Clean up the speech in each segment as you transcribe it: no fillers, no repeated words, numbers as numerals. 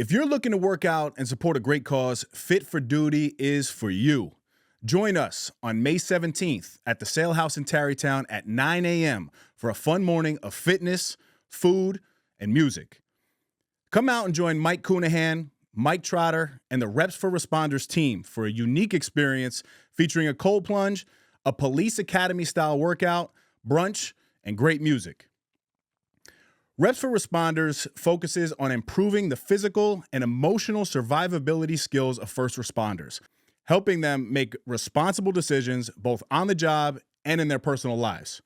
If you're looking to work out and support a great cause, Fit for Duty is for you. Join us on May 17th at the Sale House in Tarrytown at 9 a.m. for a fun morning of fitness, food, and music. Come out and join Mike Coonahan, Mike Trotter, and the Reps for Responders team for a unique experience featuring a cold plunge, a police academy-style workout, brunch, and great music. Reps for Responders focuses on improving the physical and emotional survivability skills of first responders, helping them make responsible decisions both on the job and in their personal lives.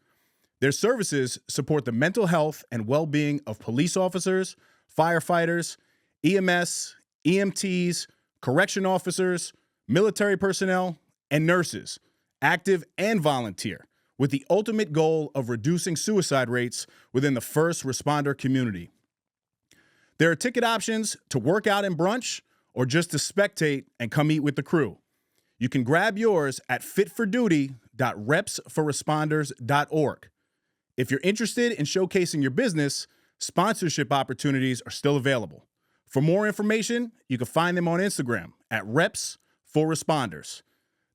Their services support the mental health and well-being of police officers, firefighters, EMS, EMTs, correction officers, military personnel, and nurses, active and volunteer, with the ultimate goal of reducing suicide rates within the first responder community. There are ticket options to work out and brunch or just to spectate and come eat with the crew. You can grab yours at fitforduty.repsforresponders.org. If you're interested in showcasing your business, sponsorship opportunities are still available. For more information, you can find them on Instagram at Reps for Responders.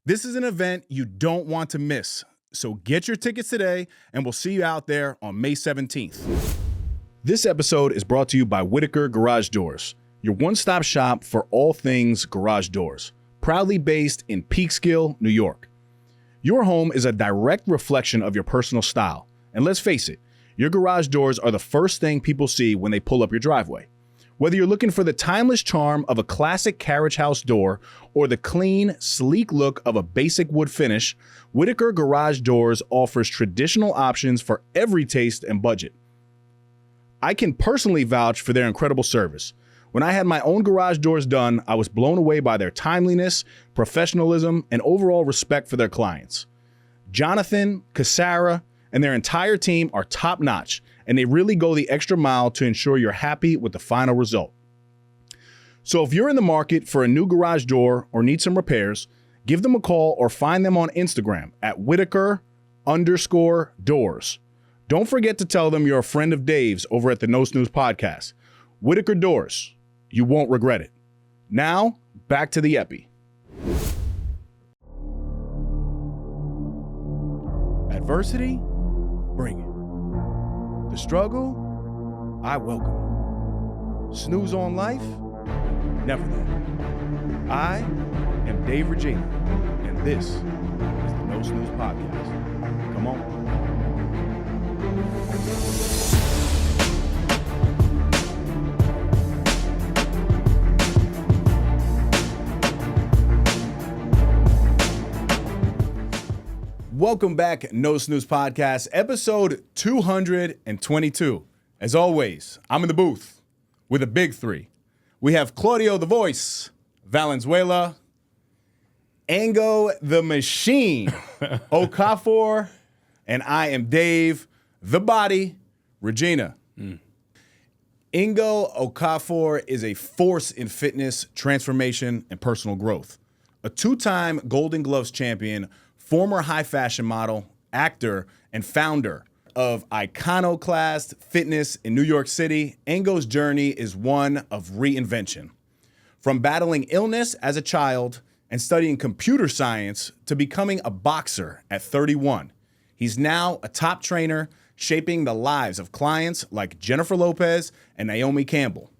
This is an event you don't want to miss, so get your tickets today, and we'll see you out there on May 17th. This episode is brought to you by Whitaker Garage Doors, your one-stop shop for all things garage doors, proudly based in Peekskill, New York. Your home is a direct reflection of your personal style, and let's face it, your garage doors are the first thing people see when they pull up your driveway. Whether you're looking for the timeless charm of a classic carriage house door or the clean, sleek look of a basic wood finish, Whitaker Garage Doors offers traditional options for every taste and budget. I can personally vouch for their incredible service. When I had my own garage doors done, I was blown away by their timeliness, professionalism, and overall respect for their clients. Jonathan, Cassara, and their entire team are top-notch, and they really go the extra mile to ensure you're happy with the final result. So if you're in the market for a new garage door or need some repairs, give them a call or find them on Instagram at Whitaker_doors. Don't forget to tell them you're a friend of Dave's over at the No Snooze podcast. Whitaker Doors. You won't regret it. Now, back to the epi. Adversity? Bring it. The struggle? I welcome it. Snooze on life? Never that. I am Dave Regina, and this is the No Snooze Podcast. Come on. Welcome back, No Snooze Podcast, episode 222. As always, I'm in the booth with a big three. We have Claudio the Voice, Valenzuela, Ngo the Machine, Okafor, and I am Dave the Body, Regina. Ngo Okafor is a force in fitness, transformation, and personal growth. A two-time Golden Gloves champion, former high fashion model, actor, and founder of Iconoclast Fitness in New York City, Ngo's journey is one of reinvention. From battling illness as a child and studying computer science to becoming a boxer at 31, he's now a top trainer shaping the lives of clients like Jennifer Lopez and Naomi Campbell.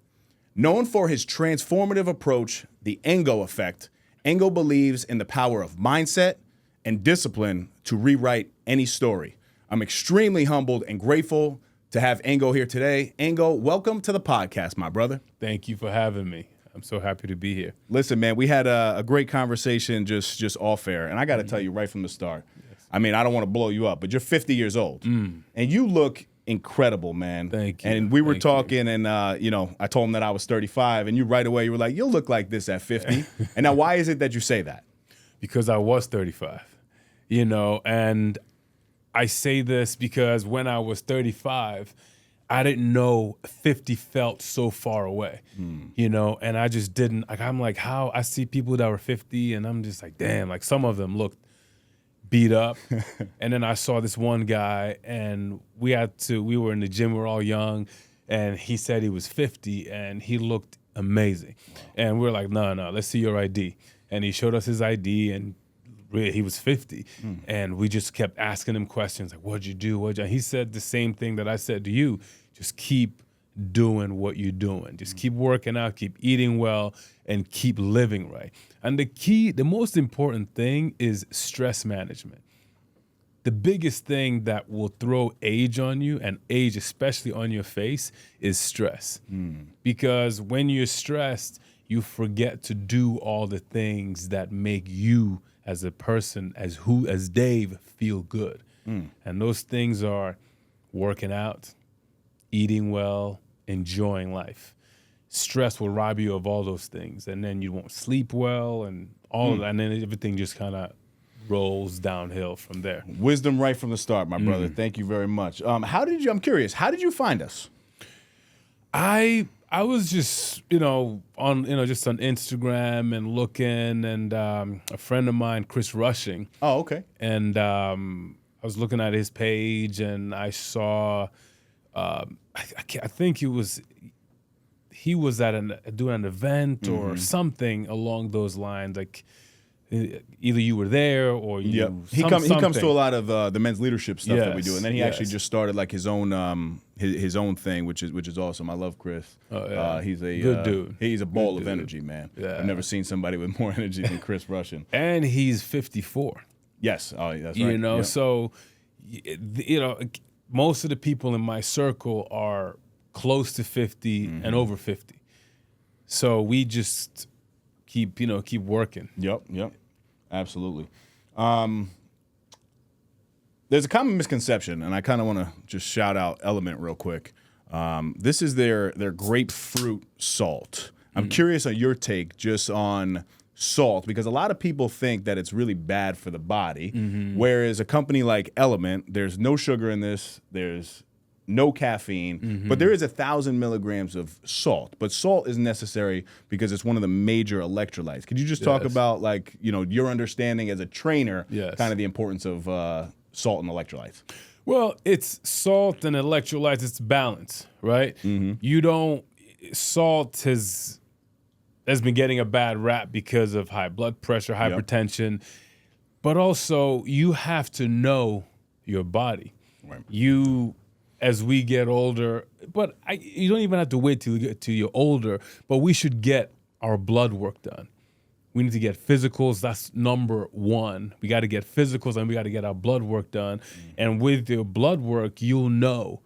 Known for his transformative approach, the Ngo Effect, Ngo believes in the power of mindset and discipline to rewrite any story. I'm extremely humbled and grateful to have Ngo here today. Ngo, welcome to the podcast, my brother. Thank you for having me. I'm so happy to be here. Listen, man, we had a great conversation just off air, and I got to tell you right from the start. Yes. I mean, I don't want to blow you up, but you're 50 years old, and you look incredible, man. Thank you. And we were talking, and I told him that I was 35, and you right away you were like, "You'll look like this at 50." And now, why is it that you say that? Because I was 35. And I say this because when I was 35, I didn't know 50 felt so far away, and I just didn't, I'm like, how I see people that were 50 and I'm just like, damn, like some of them looked beat up. And then I saw this one guy and we were in the gym, we were all young, and he said he was 50, and he looked amazing. Wow. And we're like, no, let's see your ID. And he showed us his ID, and he was 50. And we just kept asking him questions like, what'd you do? He said the same thing that I said to you. Just keep doing what you're doing. Just keep working out, keep eating well, and keep living right. And the most important thing is stress management. The biggest thing that will throw age on you, and age especially on your face, is stress. Because when you're stressed, you forget to do all the things that make you as a person, as Dave, feel good. And those things are working out, eating well, enjoying life. Stress will rob you of all those things, and then you won't sleep well, and all of that, and then everything just kind of rolls downhill from there. Wisdom right from the start, my brother. Thank you very much. I'm curious, how did you find us? I was just, just on Instagram and looking, and a friend of mine, Chris Rushing. Oh, okay. And I was looking at his page, and I saw, I think he was doing an event or something along those lines. Like either you were there or you. Yep. He comes to a lot of the men's leadership stuff that we do, and then he actually just started like his own his own thing, which is awesome. I love Chris. Oh, yeah. He's a good dude. He's a ball of energy, man. Yeah. I've never seen somebody with more energy than Chris Rushing. And he's 54. Yes. Oh, that's right. So most of the people in my circle are close to 50 and over 50. So we just keep working. Yep. Absolutely. There's a common misconception, and I kind of want to just shout out Element real quick. This is their grapefruit salt. I'm curious on your take just on salt, because a lot of people think that it's really bad for the body, whereas a company like Element, there's no sugar in this, there's no caffeine, but there is 1,000 milligrams of salt. But salt is necessary because it's one of the major electrolytes. Could you just talk about your understanding as a trainer, kind of the importance of salt and electrolytes? Well, it's salt and electrolytes. It's balance, right? Salt has been getting a bad rap because of high blood pressure, hypertension, but also you have to know your body. Right. As we get older, but you don't even have to wait till you're older, but we should get our blood work done. We need to get physicals. That's number one. We got to get physicals, and we got to get our blood work done. And with your blood work, you'll know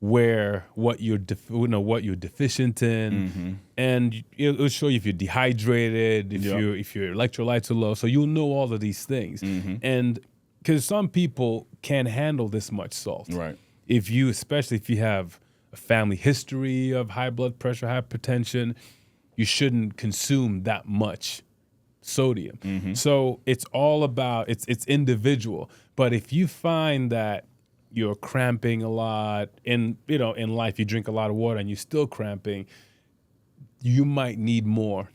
what you're deficient in, and it'll show you if you're dehydrated, if your electrolytes are low. So you'll know all of these things, and because some people can't handle this much salt, right? Especially if you have a family history of high blood pressure, hypertension, you shouldn't consume that much sodium. So it's all about it's individual. But if you find that you're cramping a lot in life, you drink a lot of water and you're still cramping, you might need more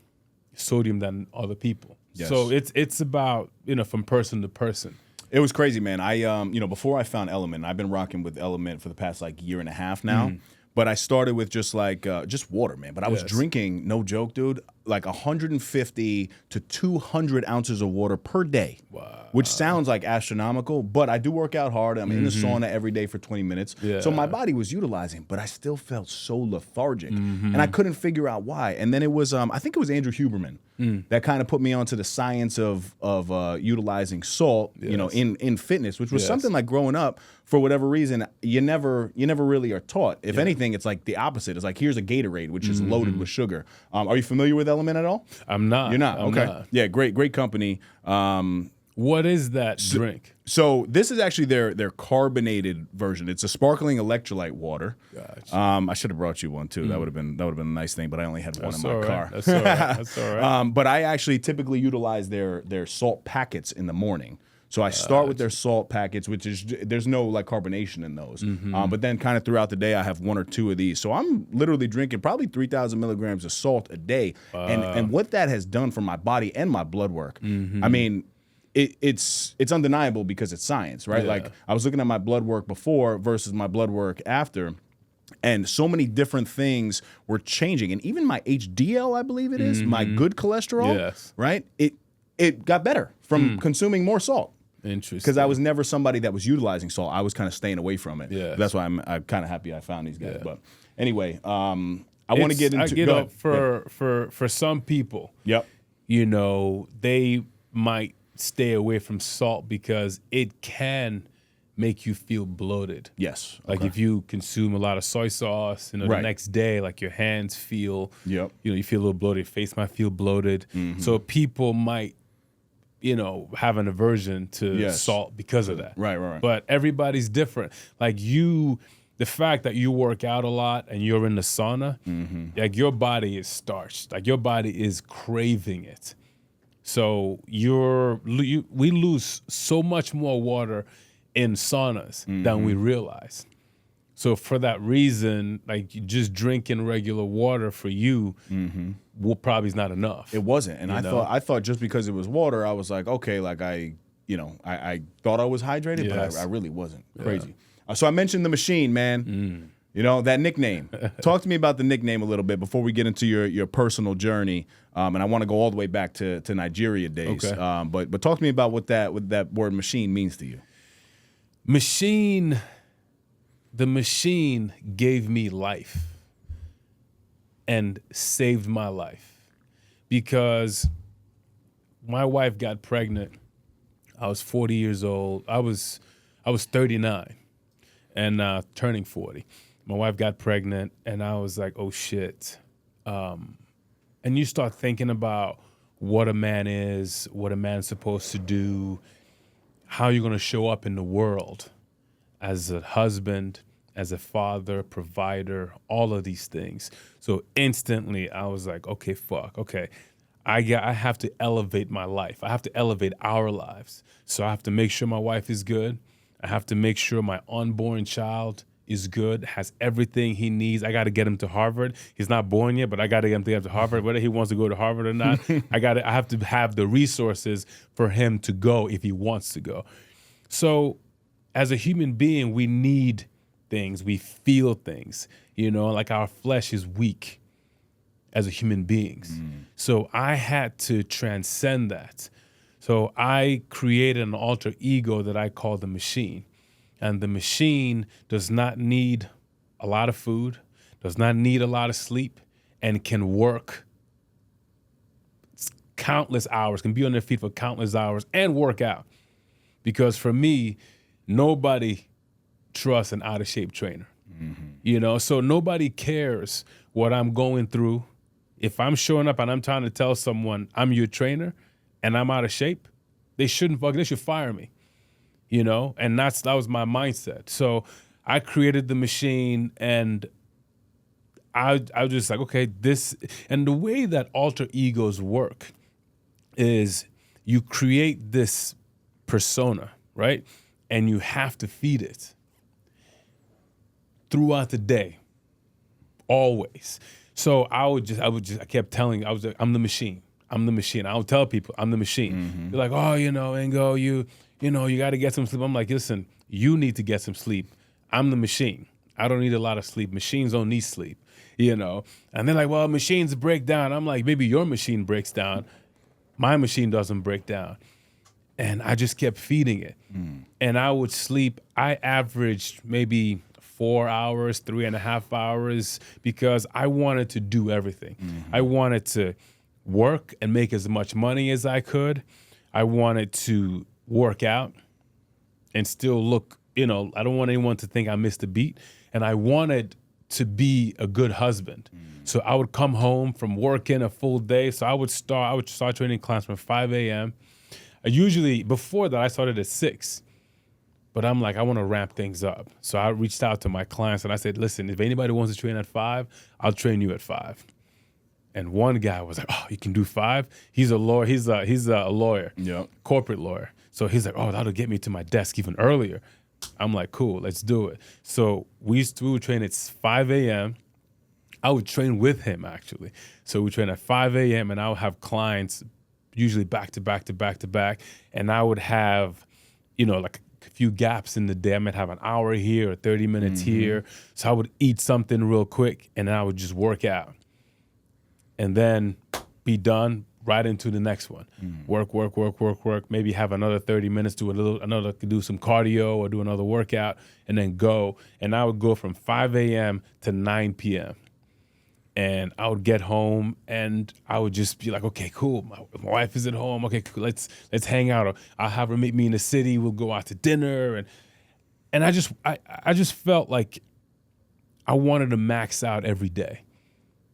sodium than other people. Yes. So it's about from person to person. It was crazy, man. I before I found Element, I've been rocking with Element for the past year and a half now. But I started with just water, man. But I was drinking, no joke, dude, like 150 to 200 ounces of water per day. Wow. Which sounds like astronomical, but I do work out hard. I'm in the sauna every day for 20 minutes. Yeah. So my body was utilizing, but I still felt so lethargic. And I couldn't figure out why. And then it was, I think it was Andrew Huberman that kind of put me onto the science of utilizing salt, in fitness, which was something like growing up, for whatever reason, you never really are taught. If anything, it's like the opposite. It's like, here's a Gatorade, which is loaded with sugar. Are you familiar with Element at all? I'm not. You're not? Okay. Not. Yeah, great company. What is that drink? So this is actually their carbonated version. It's a sparkling electrolyte water. Gotcha. I should have brought you one too. That would have been a nice thing, but I only had one in my car. That's all right. That's all right. But I actually typically utilize their salt packets in the morning. So I start with their salt packets, which is there's no carbonation in those. But then kind of throughout the day, I have one or two of these. So I'm literally drinking probably 3,000 milligrams of salt a day. And what that has done for my body and my blood work, I mean, it's undeniable because it's science, right? Yeah. Like I was looking at my blood work before versus my blood work after. And so many different things were changing. And even my HDL, I believe it is, my good cholesterol, Yes. right? It got better from consuming more salt. Interesting. Because I was never somebody that was utilizing salt. I was kind of staying away from it. Yes. That's why I'm kind of happy I found these guys. Yeah. But anyway, I want to get into... go ahead. For some people, Yep. you know, they might stay away from salt because it can make you feel bloated. Yes. Like if you consume a lot of soy sauce, you know, Right. the next day, like your hands feel, Yep. you know, you feel a little bloated, your face might feel bloated. So people might, you know, have an aversion to Yes. salt because of that. Right. But everybody's different. Like you, the fact that you work out a lot and you're in the sauna, like your body is starched. Like your body is craving it. So we lose so much more water in saunas than we realize. So for that reason, like just drinking regular water for you probably is not enough. It wasn't. And I thought just because it was water, I was like, okay, like I thought I was hydrated, Yes. but I really wasn't. Crazy. So I mentioned the machine, man. You know, that nickname. Talk to me about the nickname a little bit before we get into your personal journey. And I want to go all the way back to Nigeria days. Okay. But talk to me about what that word machine means to you. The machine gave me life and saved my life because my wife got pregnant. I was 40 years old. I was 39 and turning 40. My wife got pregnant and I was like, oh shit. And you start thinking about what a man is, what a man's supposed to do, how you're going to show up in the world as a husband, as a father, provider, all of these things. So instantly I was like, okay, I have to elevate my life. I have to elevate our lives. So I have to make sure my wife is good. I have to make sure my unborn child is good, has everything he needs. I got to get him to Harvard. He's not born yet, but I got to get him to Harvard. Whether he wants to go to Harvard or not, I have to have the resources for him to go if he wants to go. So as a human being, we need things. We feel things, you know, like our flesh is weak as a human beings. So I had to transcend that. So I created an alter ego that I call the machine. And the machine does not need a lot of food, does not need a lot of sleep, and can work countless hours, can be on their feet for countless hours and work out. Because for me, nobody trusts an out-of-shape trainer. You know, so nobody cares what I'm going through. If I'm showing up and I'm trying to tell someone I'm your trainer and I'm out of shape, they should fire me. You know, and that was my mindset. So I created the machine and I was just like, okay, and the way that alter egos work is you create this persona, right? And you have to feed it throughout the day, always. So I kept telling, I was like, I'm the machine. I'm the machine. I would tell people I'm the machine. They're like, oh, you know, Ngo, you know, you got to get some sleep. I'm like, listen, you need to get some sleep. I'm the machine. I don't need a lot of sleep. Machines don't need sleep, you know? And they're like, well, machines break down. I'm like, maybe your machine breaks down. My machine doesn't break down. And I just kept feeding it. And I would sleep. I averaged maybe 4 hours, 3.5 hours, because I wanted to do everything. I wanted to work and make as much money as I could. I wanted to work out and still look, you know, I don't want anyone to think I missed a beat. And I wanted to be a good husband. So I would come home from working a full day. So I would start training clients from 5 a.m. Usually before that I started at 6. But I'm like, I want to ramp things up. So I reached out to my clients and I said, listen, if anybody wants to train at 5, I'll train you at 5. And one guy was like, oh, you can do 5? He's a lawyer. He's a lawyer, corporate lawyer. So he's like, oh, that'll get me to my desk even earlier. I'm like, cool, let's do it. So we would train at 5 a.m. I would train with him, actually. So we train at 5 a.m. and I would have clients usually back to back to back to back. And I would have, you know, like few gaps in the day. I might have an hour here or 30 minutes here. So I would eat something real quick and then I would just work out. And then be done, right into the next one. Work. Maybe have another 30 minutes, do some cardio or do another workout, and then go. And I would go from 5 a.m. to 9 p.m. And I would get home and I would just be like, okay, cool. My wife is at home. Okay, cool. Let's hang out. Or I'll have her meet me in the city. We'll go out to dinner. And I just felt like I wanted to max out every day.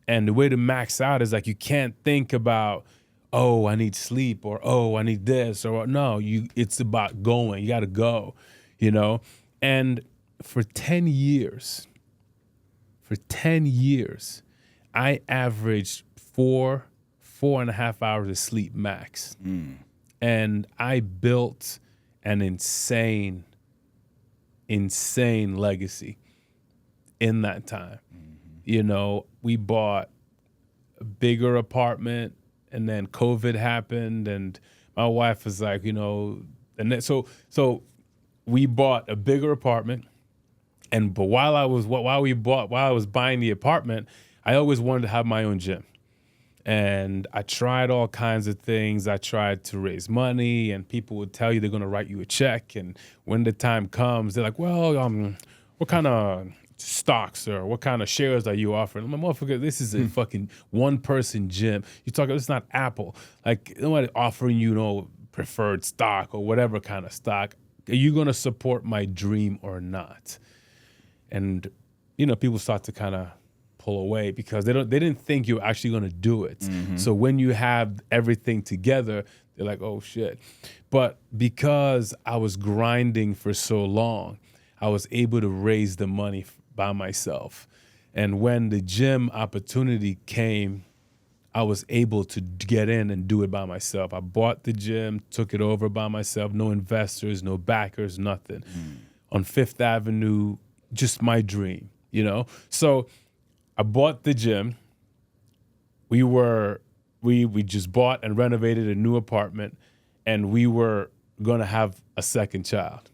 And the way to max out is like you can't think about, oh, I need sleep, or oh, I need this, or no, it's about going. You got to go, you know? And for 10 years, I averaged 4.5 hours of sleep max. And I built an insane legacy in that time. You know, we bought a bigger apartment, and then COVID happened, and my wife was like, you know, and then, so we bought a bigger apartment, but while I was buying the apartment, I always wanted to have my own gym. And I tried all kinds of things. I tried to raise money, and people would tell you they're going to write you a check. And when the time comes, they're like, well, what kind of stocks or what kind of shares are you offering? I'm like, motherfucker, this is a fucking one-person gym. You talking? It's not Apple. Like, nobody offering you, preferred stock or whatever kind of stock. Are you going to support my dream or not? And, people start to kind of pull away because they didn't think you were actually going to do it. So when you have everything together, they're like, oh shit. But because I was grinding for so long, I was able to raise the money by myself. And when the gym opportunity came, I was able to get in and do it by myself. I bought the gym, took it over by myself, no investors, no backers, nothing. On Fifth Avenue, just my dream, So I bought the gym. We just bought and renovated a new apartment, and we were going to have a second child.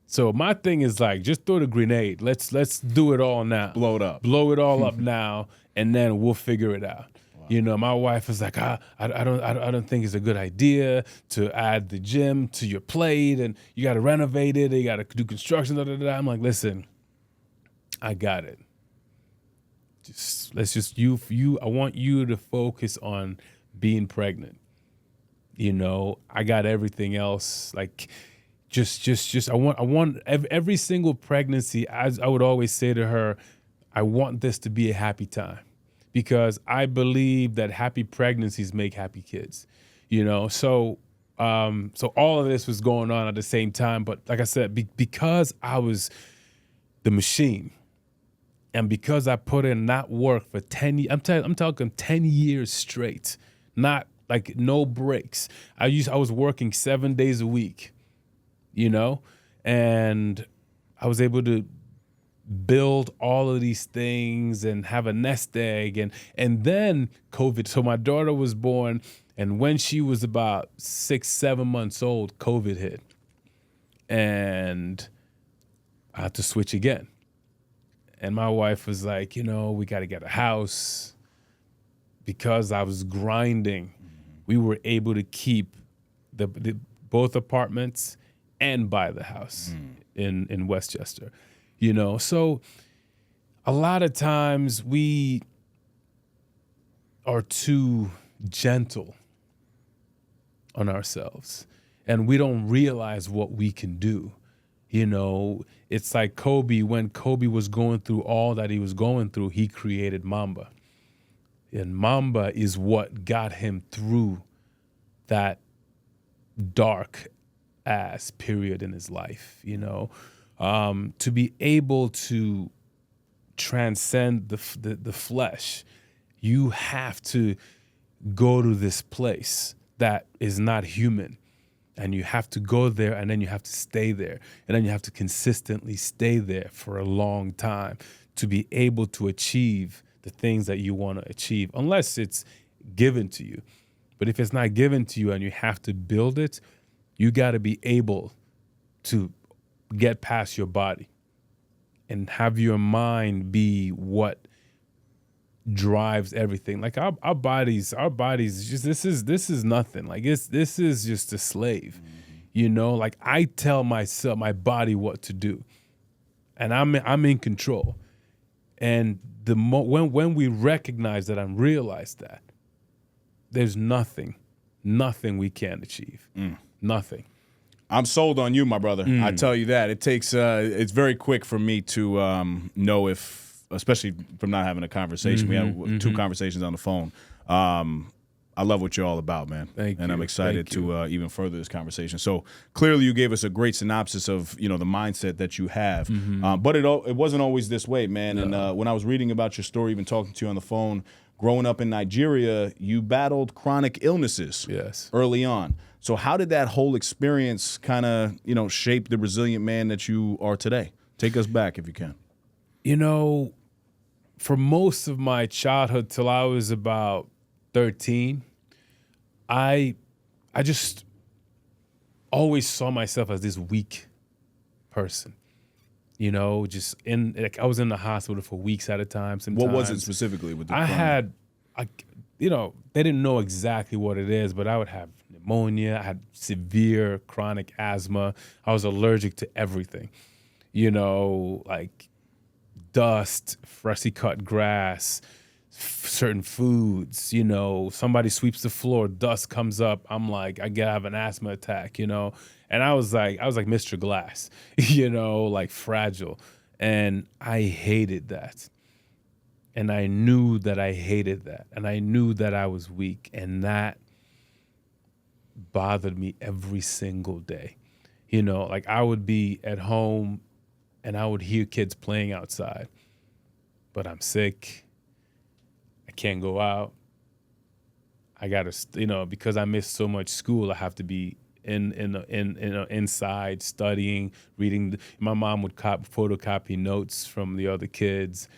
So my thing is like, just throw the grenade. Let's do it all now. Blow it up. Blow it all up now, and then we'll figure it out. Wow. My wife was like, I don't think it's a good idea to add the gym to your plate, and you got to renovate it. You got to do construction. I'm like, listen, I got it. I want you to focus on being pregnant. I got everything else. Like, I want every single pregnancy, as I would always say to her, I want this to be a happy time, because I believe that happy pregnancies make happy kids, So all of this was going on at the same time. But like I said, because I was the machine, and because I put in that work for 10 years, I'm talking 10 years straight, not like no breaks. I was working 7 days a week, and I was able to build all of these things and have a nest egg, and then COVID. So my daughter was born, and when she was about 6-7 months old, COVID hit, and I had to switch again. And my wife was like, we got to get a house. Because I was grinding, we were able to keep the both apartments and buy the house in Westchester. So a lot of times we are too gentle on ourselves, and we don't realize what we can do. It's like Kobe. When Kobe was going through all that he was going through, he created Mamba. And Mamba is what got him through that dark ass period in his life, to be able to transcend the flesh, you have to go to this place that is not human. And you have to go there, and then you have to stay there. And then you have to consistently stay there for a long time to be able to achieve the things that you want to achieve, unless it's given to you. But if it's not given to you and you have to build it, you got to be able to get past your body and have your mind be what drives everything. Like our bodies just this is nothing. Like this is just a slave. You know, like I tell myself, my body what to do. And I'm in control. And when we recognize that and realize that, there's nothing we can't achieve. Nothing. I'm sold on you, my brother. I tell you that. It takes it's very quick for me to know if, especially from not having a conversation. We had 2 conversations on the phone. I love what you're all about, man. Thank you. And I'm excited to even further this conversation. So clearly you gave us a great synopsis of, the mindset that you have. But it wasn't always this way, man. No. And when I was reading about your story, even talking to you on the phone, growing up in Nigeria, you battled chronic illnesses early on. So how did that whole experience kind of, shape the resilient man that you are today? Take us back if you can. For most of my childhood till I was about 13, I just always saw myself as this weak person. Just I was in the hospital for weeks at a time. Sometimes. What was it specifically with the they didn't know exactly what it is, but I would have pneumonia. I had severe chronic asthma. I was allergic to everything, like dust, freshly cut grass, certain foods, somebody sweeps the floor, dust comes up. I'm like, I have an asthma attack, And I was like Mr. Glass, like fragile. And I hated that. And I knew that I hated that. And I knew that I was weak. And that bothered me every single day. Like I would be at home and I would hear kids playing outside, but I'm sick. I can't go out. I gotta, because I missed so much school, I have to be inside studying, reading. My mom would photocopy notes from the other kids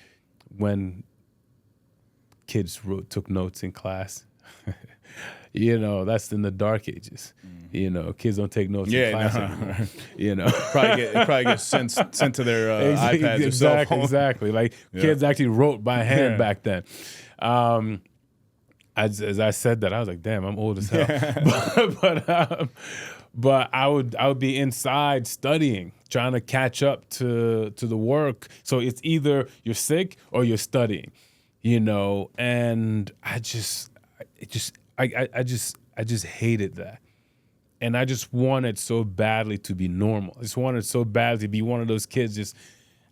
when kids took notes in class. That's in the dark ages. Kids don't take notes in class anymore. Probably get sent to their iPads or cell phones. Exactly. Like kids actually wrote by hand back then. As I said that, I was like, damn, I'm old as hell. But I would be inside studying, trying to catch up to the work. So it's either you're sick or you're studying, and I just hated that. And I just wanted so badly to be normal. I just wanted so badly to be one of those kids just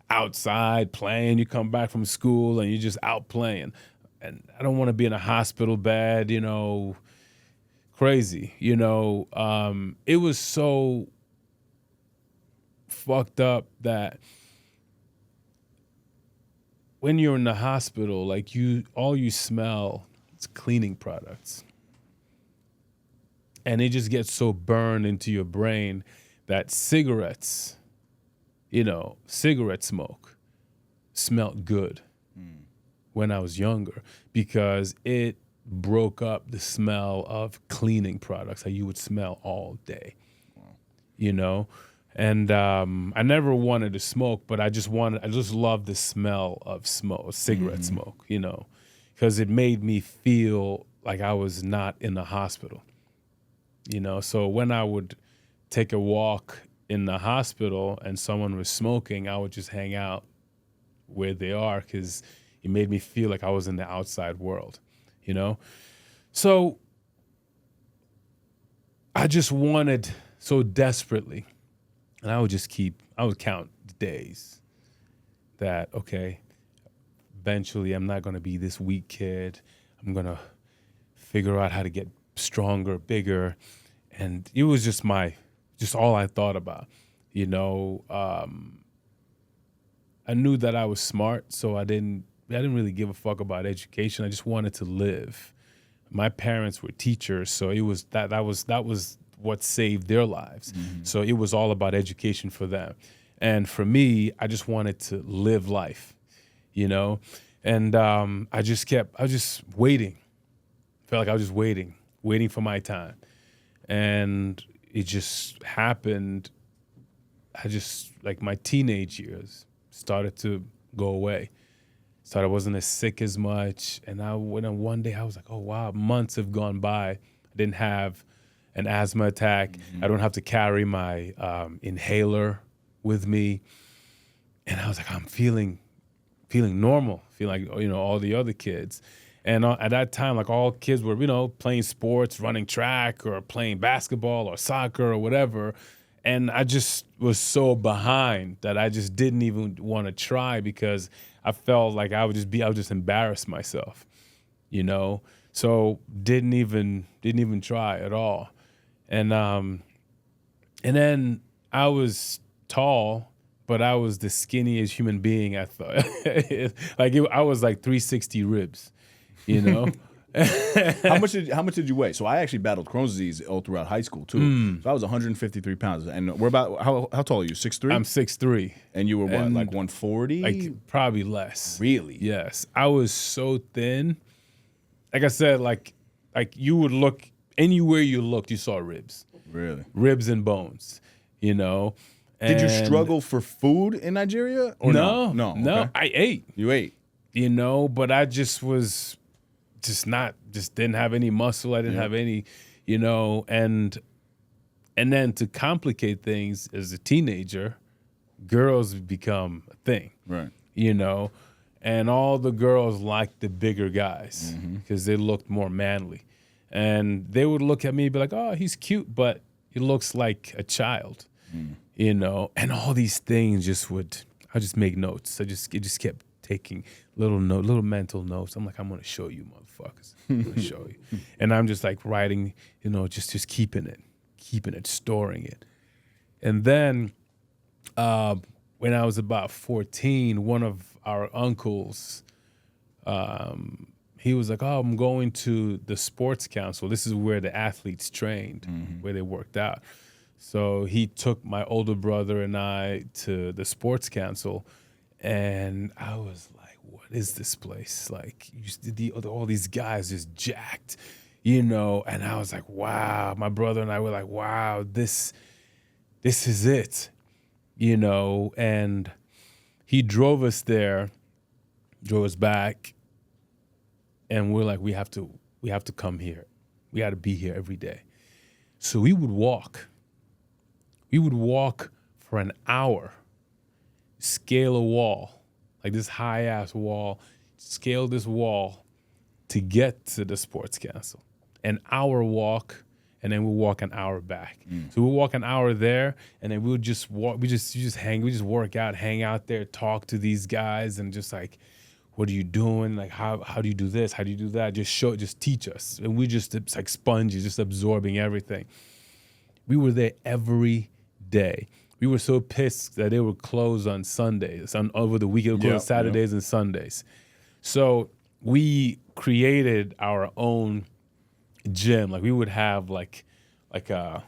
outside playing. You come back from school and you're just out playing. And I don't want to be in a hospital bed, crazy, It was so fucked up that when you're in the hospital, like all you smell is cleaning products. And it just gets so burned into your brain that cigarette smoke smelled good when I was younger because it broke up the smell of cleaning products that you would smell all day. Wow. And I never wanted to smoke, but I just loved the smell of cigarette smoke, because it made me feel like I was not in the hospital. So when I would take a walk in the hospital and someone was smoking, I would just hang out where they are because it made me feel like I was in the outside world, So I just wanted so desperately, and I would count the days that, okay, eventually I'm not going to be this weak kid. I'm going to figure out how to get stronger, bigger. And it was just all I thought about, I knew that I was smart, so I didn't really give a fuck about education. I just wanted to live. My parents were teachers, so it was that was what saved their lives. So it was all about education for them. And for me, I just wanted to live life, And I was just waiting. Felt like I was just waiting for my time. And it just happened I just, like, my teenage years started to go away. So I wasn't as sick as much. And one day I was like, oh, wow, months have gone by. I didn't have an asthma attack. I don't have to carry my inhaler with me. And I was like, I'm feeling normal, feeling like, all the other kids. And at that time, like, all kids were, playing sports, running track or playing basketball or soccer or whatever. And I just was so behind that I just didn't even want to try because I felt like I would just embarrass myself, So didn't even try at all. And then I was tall, but I was the skinniest human being, I thought. I was like 360 ribs, How much did you weigh? So I actually battled Crohn's disease all throughout high school too. So I was 153 pounds. And we're about how tall are you? 6'3"? I'm 6'3". And you were what, like 140? Like probably less. Really? Yes. I was so thin. Like I said, like you would look anywhere you looked, you saw ribs. Really? Ribs and bones, And did you struggle for food in Nigeria? Or no. Okay. I ate. You ate? But I just was just didn't have any muscle. I didn't have any, and then to complicate things as a teenager, girls become a thing. Right. And all the girls liked the bigger guys because they looked more manly. And they would look at me and be like, oh, he's cute, but he looks like a child, and all these things I just make notes. It just kept taking little mental notes. I'm like, I'm going to show you, motherfuckers. I'm going to show you. And I'm just like writing, just keeping it, storing it. And then when I was about 14, one of our uncles, he was like, oh, I'm going to the sports council. This is where the athletes trained, where they worked out. So he took my older brother and I to the sports council, and I was like, what is this place? Like, all these guys just jacked, and I was like, wow. My brother and I were like, wow, this is it, and he drove us there, drove us back, and we're like, we have to come here. We got to be here every day. So we would walk. We would walk for an hour, scale a wall, like this high-ass wall, scale this wall to get to the sports council. An hour walk, and then we'll walk an hour back. So we'll walk an hour there, and then we'll just walk. We just work out, hang out there, talk to these guys, and just like, what are you doing? Like, how do you do this? How do you do that? Just teach us. And we it's like sponges, just absorbing everything. We were there every day. We were so pissed that they were closed on Sundays. Over the weekend, closed Saturdays and Sundays. So we created our own gym. Like, we would have like a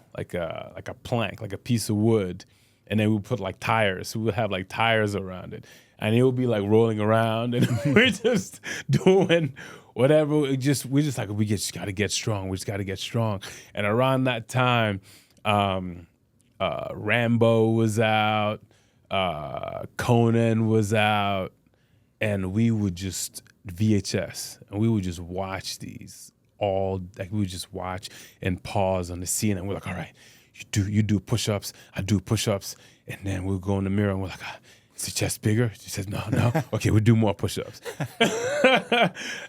plank, like a piece of wood, and then we would put like tires. We would have like tires around it, and it would be like rolling around, and we're just doing whatever. We just got to get strong. We just got to get strong. And around that time, Rambo was out, Conan was out, and we would just VHS, and we would just watch these we would just watch and pause on the scene, and we're like, all right, you do push-ups, I do push-ups, and then we'll go in the mirror and we're like, is the chest bigger? She says, no. Okay, we'll do more push-ups.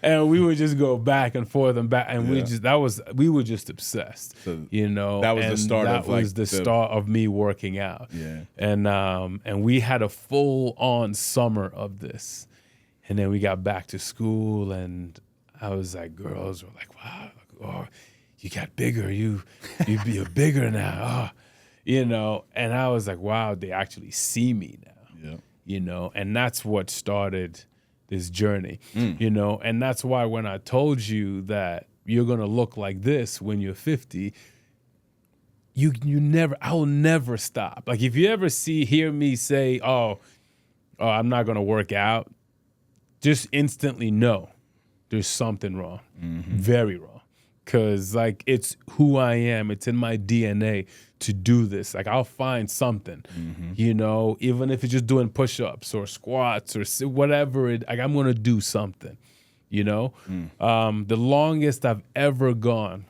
And we would just go back and forth and back, and we were just obsessed, So That was the start that was the start of me working out. Yeah. And we had a full-on summer of this. And then we got back to school, and I was like, girls were like, wow, oh, you got bigger. You're bigger now. Oh, and I was like, wow, they actually see me now. Yeah. And that's what started this journey, and that's why when I told you that you're going to look like this when you're 50, I will never stop. Like, if you ever hear me say, oh, I'm not going to work out, just instantly know there's something wrong, very wrong, because like it's who I am. It's in my DNA to do this. Like I'll find something, you know, even if it's just doing push-ups or squats or whatever. Like I'm gonna do something, you know. The longest I've ever gone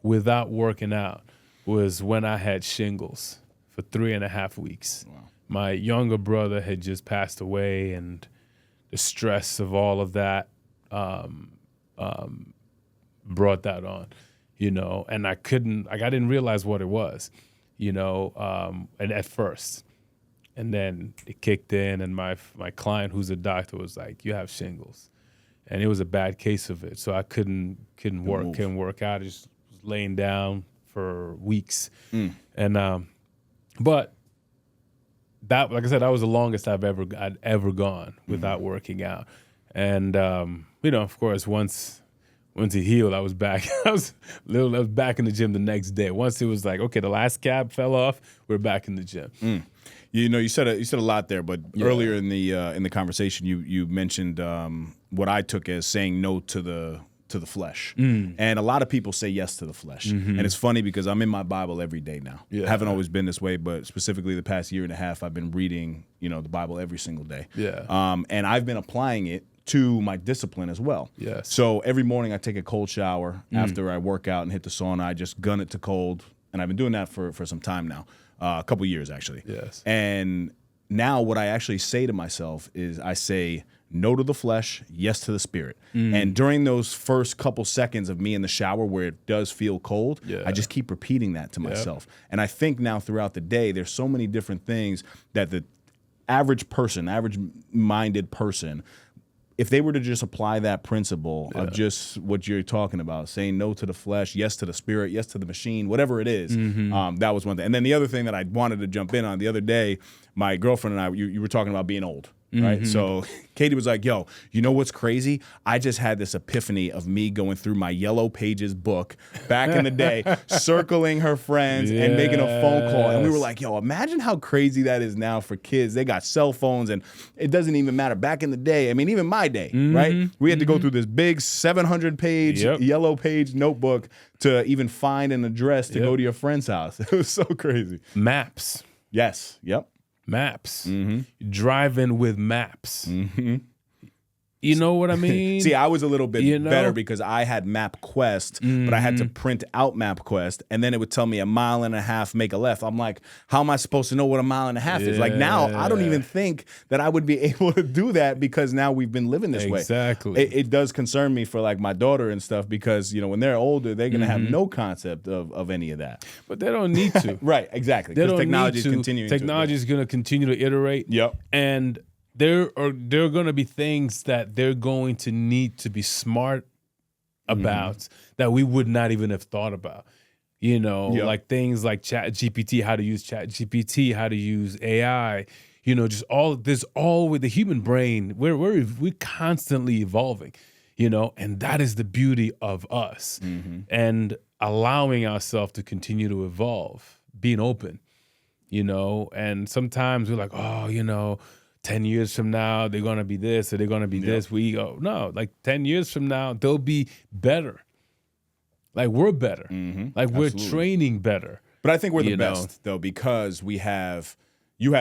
without working out was when I had shingles for 3.5 weeks. Wow. My younger brother had just passed away, and the stress of all of that brought that on, you know, and I didn't realize what it was, you know, and at first. And then it kicked in, and my client, who's a doctor, was like, "You have shingles." And it was a bad case of it. So I couldn't work out. I just was laying down for weeks. And but that, like I said, that was the longest I'd ever gone without working out. And you know, of course, once he healed, I was back. I was back in the gym the next day. Once it was like, okay, the last cap fell off, we're back in the gym. You know, you said a lot there, but earlier in the conversation, you mentioned what I took as saying no to the flesh. And a lot of people say yes to the flesh. And it's funny because I'm in my Bible every day now. I haven't always been this way, but specifically the past 1.5 years, I've been reading, you know, the Bible every single day. And I've been applying it to my discipline as well. So every morning I take a cold shower after I work out and hit the sauna. I just gun it to cold. And I've been doing that for some time now, a couple years actually. And now what I actually say to myself is I say no to the flesh, yes to the spirit. And during those first couple seconds of me in the shower where it does feel cold, I just keep repeating that to myself. And I think now throughout the day, there's so many different things that the average-minded person, if they were to just apply that principle of just what you're talking about, saying no to the flesh, yes to the spirit, yes to the machine, whatever it is, that was one thing. And then the other thing that I wanted to jump in on the other day, my girlfriend and I, you were talking about being old. Right. So Katie was like, yo, you know what's crazy? I just had this epiphany of me going through my Yellow Pages book back in the day, circling her friends and making a phone call. And we were like, yo, imagine how crazy that is now for kids. They got cell phones and it doesn't even matter. Back in the day, I mean, even my day, right? We had to go through this big 700-page Yellow Page notebook to even find an address to go to your friend's house. It was so crazy. Maps. Yes. Yep. Maps. Driving with maps. You know what I mean? See, I was a little bit better because I had MapQuest, but I had to print out MapQuest, and then it would tell me 1.5 miles, make a left. I'm like, how am I supposed to know what 1.5 miles is? Like now, I don't even think that I would be able to do that because now we've been living this way. Exactly. It does concern me for like my daughter and stuff because, you know, when they're older, they're going to have no concept of any of that. But they don't need to. Right, exactly. They don't technology need to. is continuing. Technology is going to continue to iterate. And there are going to be things that they're going to need to be smart about that we would not even have thought about. You know, like things like ChatGPT, how to use ChatGPT, how to use AI. You know, just all with the human brain. We're constantly evolving. You know, and that is the beauty of us and allowing ourselves to continue to evolve, being open. You know, and sometimes we're like, oh, you know, 10 years from now, they're going to be this or they're going to be this. We go, no, like 10 years from now, they'll be better. Like we're better. Like we're training better. But I think we're the best, though, because you have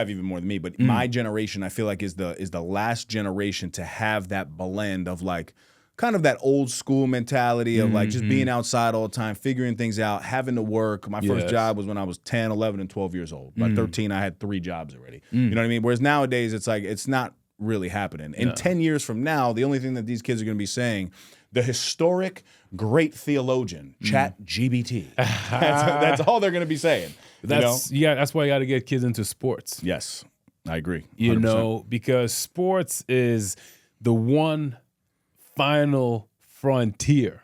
even more than me, but my generation, I feel like is the last generation to have that blend of like, kind of that old school mentality of like just being outside all the time, figuring things out, having to work. My first job was when I was 10, 11, and 12 years old. By 13, I had 3 jobs already. You know what I mean? Whereas nowadays, it's like, it's not really happening. In 10 years from now, the only thing that these kids are going to be saying, the historic great theologian, ChatGPT. That's all they're going to be saying. That's why you got to get kids into sports. Yes, I agree. 100%. You know, because sports is the one final frontier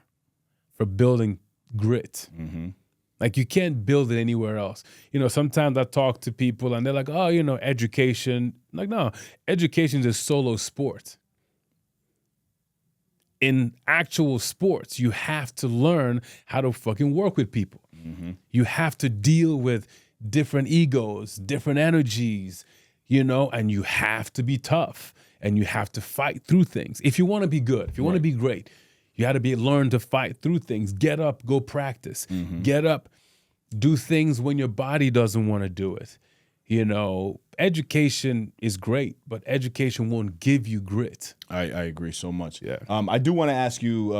for building grit. Like you can't build it anywhere else. You know, sometimes I talk to people and they're like, oh, you know, education. Like, no, education is a solo sport. In actual sports, you have to learn how to fucking work with people. You have to deal with different egos, different energies, you know, and you have to be tough. And you have to fight through things. If you want to be good, if you want to be great, You got to learn to fight through things. Get up, go practice. Get up, do things when your body doesn't want to do it. You know, education is great, but education won't give you grit. I agree so much. Yeah. I do want to ask you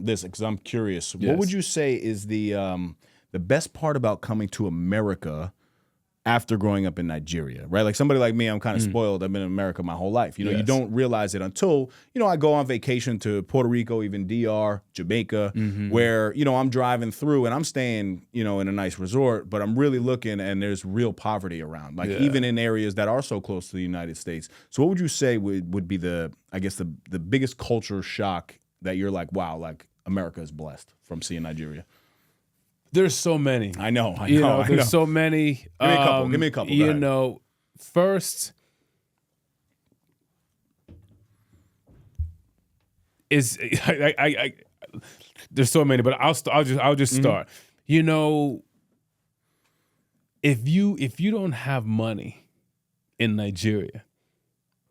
this because I'm curious. Yes. What would you say is the best part about coming to America after growing up in Nigeria, right? Like somebody like me, I'm kind of spoiled. I've been in America my whole life. You know, you don't realize it until, you know, I go on vacation to Puerto Rico, even DR, Jamaica, where, you know, I'm driving through and I'm staying, you know, in a nice resort, but I'm really looking and there's real poverty around, like even in areas that are so close to the United States. So what would you say would be the biggest culture shock that you're like, wow, like America is blessed from seeing Nigeria? There's so many. I know. There's so many. Give me a couple. You know, first is I there's so many, but I'll just start. You know, if you don't have money in Nigeria,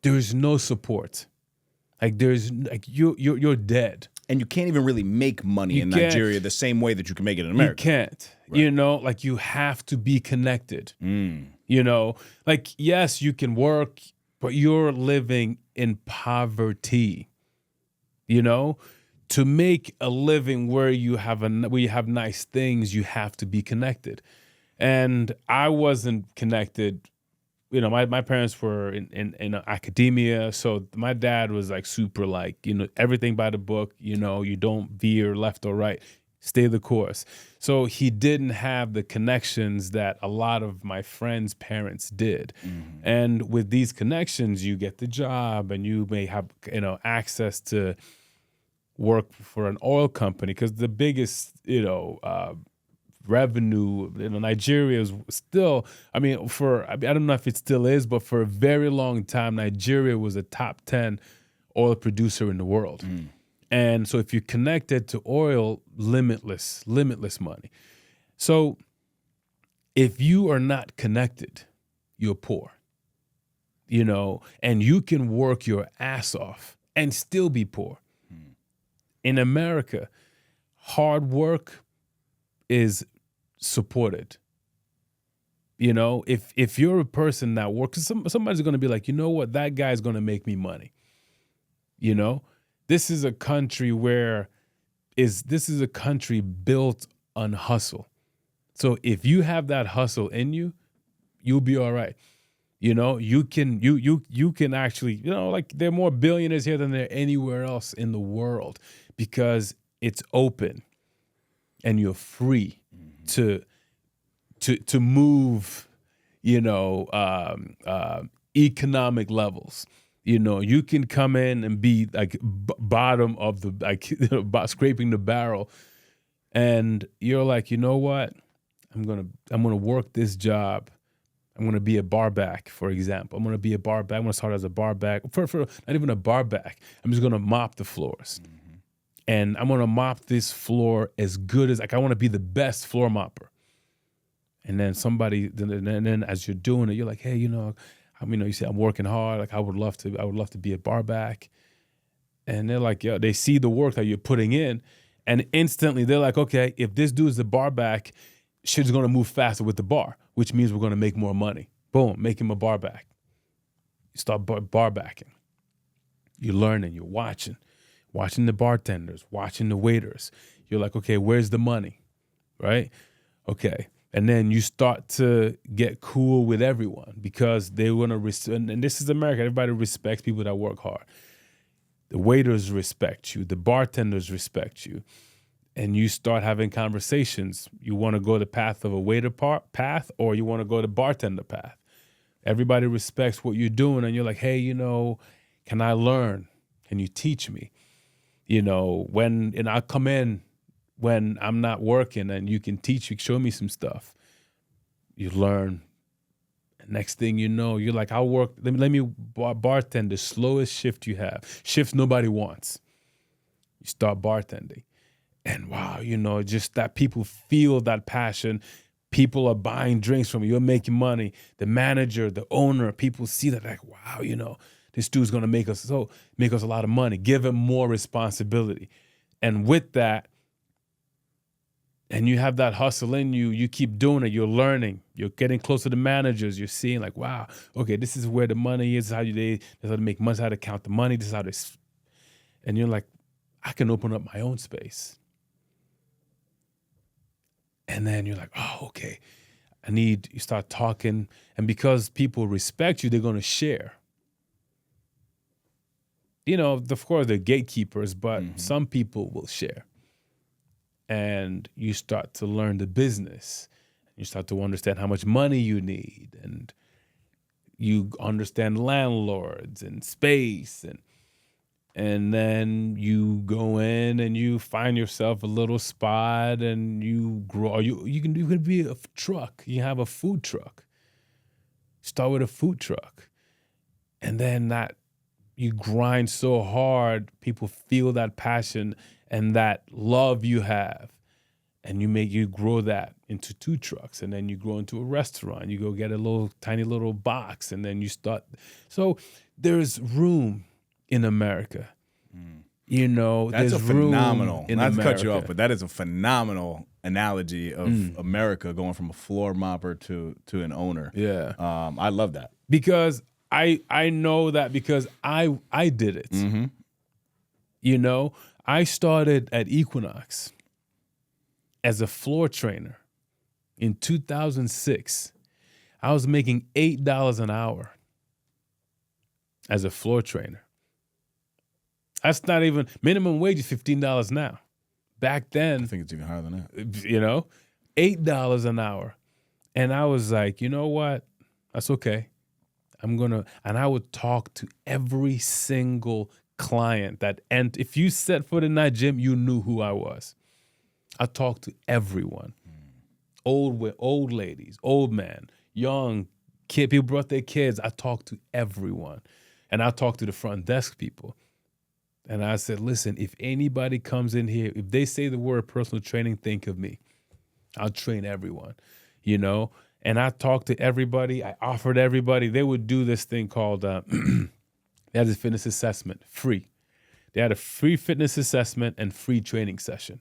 there is no support. Like you're dead. And you can't even really make money in Nigeria the same way that you can make it in America. You can't. Right. You know, like you have to be connected. You know, like, yes, you can work, but you're living in poverty. You know, to make a living where you have nice things, you have to be connected. And I wasn't connected. You know, my parents were in academia, so my dad was like super like, you know, everything by the book, you know, you don't veer left or right, stay the course. So he didn't have the connections that a lot of my friends' parents did. And with these connections, you get the job and you may have, you know, access to work for an oil company because the biggest, you know, revenue in Nigeria is still, I don't know if it still is, but for a very long time, Nigeria was a top 10 oil producer in the world. And so if you're connected to oil, limitless money. So if you are not connected, you're poor, you know, and you can work your ass off and still be poor. In America, hard work is supported. You know, if you're a person that works, somebody's going to be like, you know what, that guy's going to make me money. You know, this is a country built on hustle. So if you have that hustle in you, you'll be all right. You know, you can actually, you know, like there are more billionaires here than there are anywhere else in the world because it's open and you're free to move, you know, economic levels. You know, you can come in and be like bottom of the, like, you know, scraping the barrel, and you're like, you know what, I'm gonna work this job. I'm gonna be a bar back, for example. I'm gonna be a bar back. I'm gonna start as a bar back for not even a bar back. I'm just gonna mop the floors. And I'm gonna mop this floor as good as, like, I want to be the best floor mopper. And then then as you're doing it, you're like, hey, you know, you say I'm working hard. Like I would love to be a bar back. And they're like, yo, they see the work that you're putting in, and instantly they're like, okay, if this dude's the bar back, shit's gonna move faster with the bar, which means we're gonna make more money. Boom, make him a bar back. You start bar backing. You're learning. You're watching the bartenders, watching the waiters. You're like, okay, where's the money, right? Okay. And then you start to get cool with everyone because they want to, and this is America, everybody respects people that work hard. The waiters respect you. The bartenders respect you. And you start having conversations. You want to go the path of a waiter path, or you want to go the bartender path. Everybody respects what you're doing, and you're like, hey, you know, can I learn? Can you teach me? You know, and I'll come in when I'm not working and you can teach me, show me some stuff. You learn. Next thing you know, you're like, I'll work, let me bartend the slowest shift you have. Shifts nobody wants. You start bartending. And wow, you know, just that people feel that passion. People are buying drinks from you. You're making money. The manager, the owner, people see that like, wow, you know, this dude's going to make us a lot of money. Give him more responsibility. And with that, and you have that hustle in you, you keep doing it, you're learning, you're getting closer to managers, you're seeing like, wow, okay, this is where the money is, this is how to make money, this is how to count the money, this is how to, and you're like, I can open up my own space. And then you're like, oh, okay, you start talking, and because people respect you, they're going to share. You know, of course, they're gatekeepers, but some people will share. And you start to learn the business. You start to understand how much money you need, and you understand landlords and space, and then you go in and you find yourself a little spot, and you grow. You can be a truck. You have a food truck. Start with a food truck, and then you grind so hard, people feel that passion and that love you have, and you grow that into 2 trucks, and then you grow into a restaurant. You go get a tiny little box, and then you start. So there's room in America. You know, that's there's a phenomenal. room in not America. to cut you off, but that is a phenomenal analogy of America going from a floor mopper to an owner. Yeah, I love that because I know that because I did it. You know, I started at Equinox as a floor trainer in 2006. I was making $8 an hour as a floor trainer. That's not even minimum wage is $15 now. Back then, I think it's even higher than that. you know, $8 an hour. And I was like, you know what? That's okay. And I would talk to every single client and if you set foot in that gym, you knew who I was. I talked to everyone. Old ladies, old men, young kid, people brought their kids. I talked to everyone. And I talked to the front desk people. And I said, listen, if anybody comes in here, if they say the word personal training, think of me. I'll train everyone, you know? And I talked to everybody. I offered everybody. They would do this thing called, they had this fitness assessment, free. They had a free fitness assessment and free training session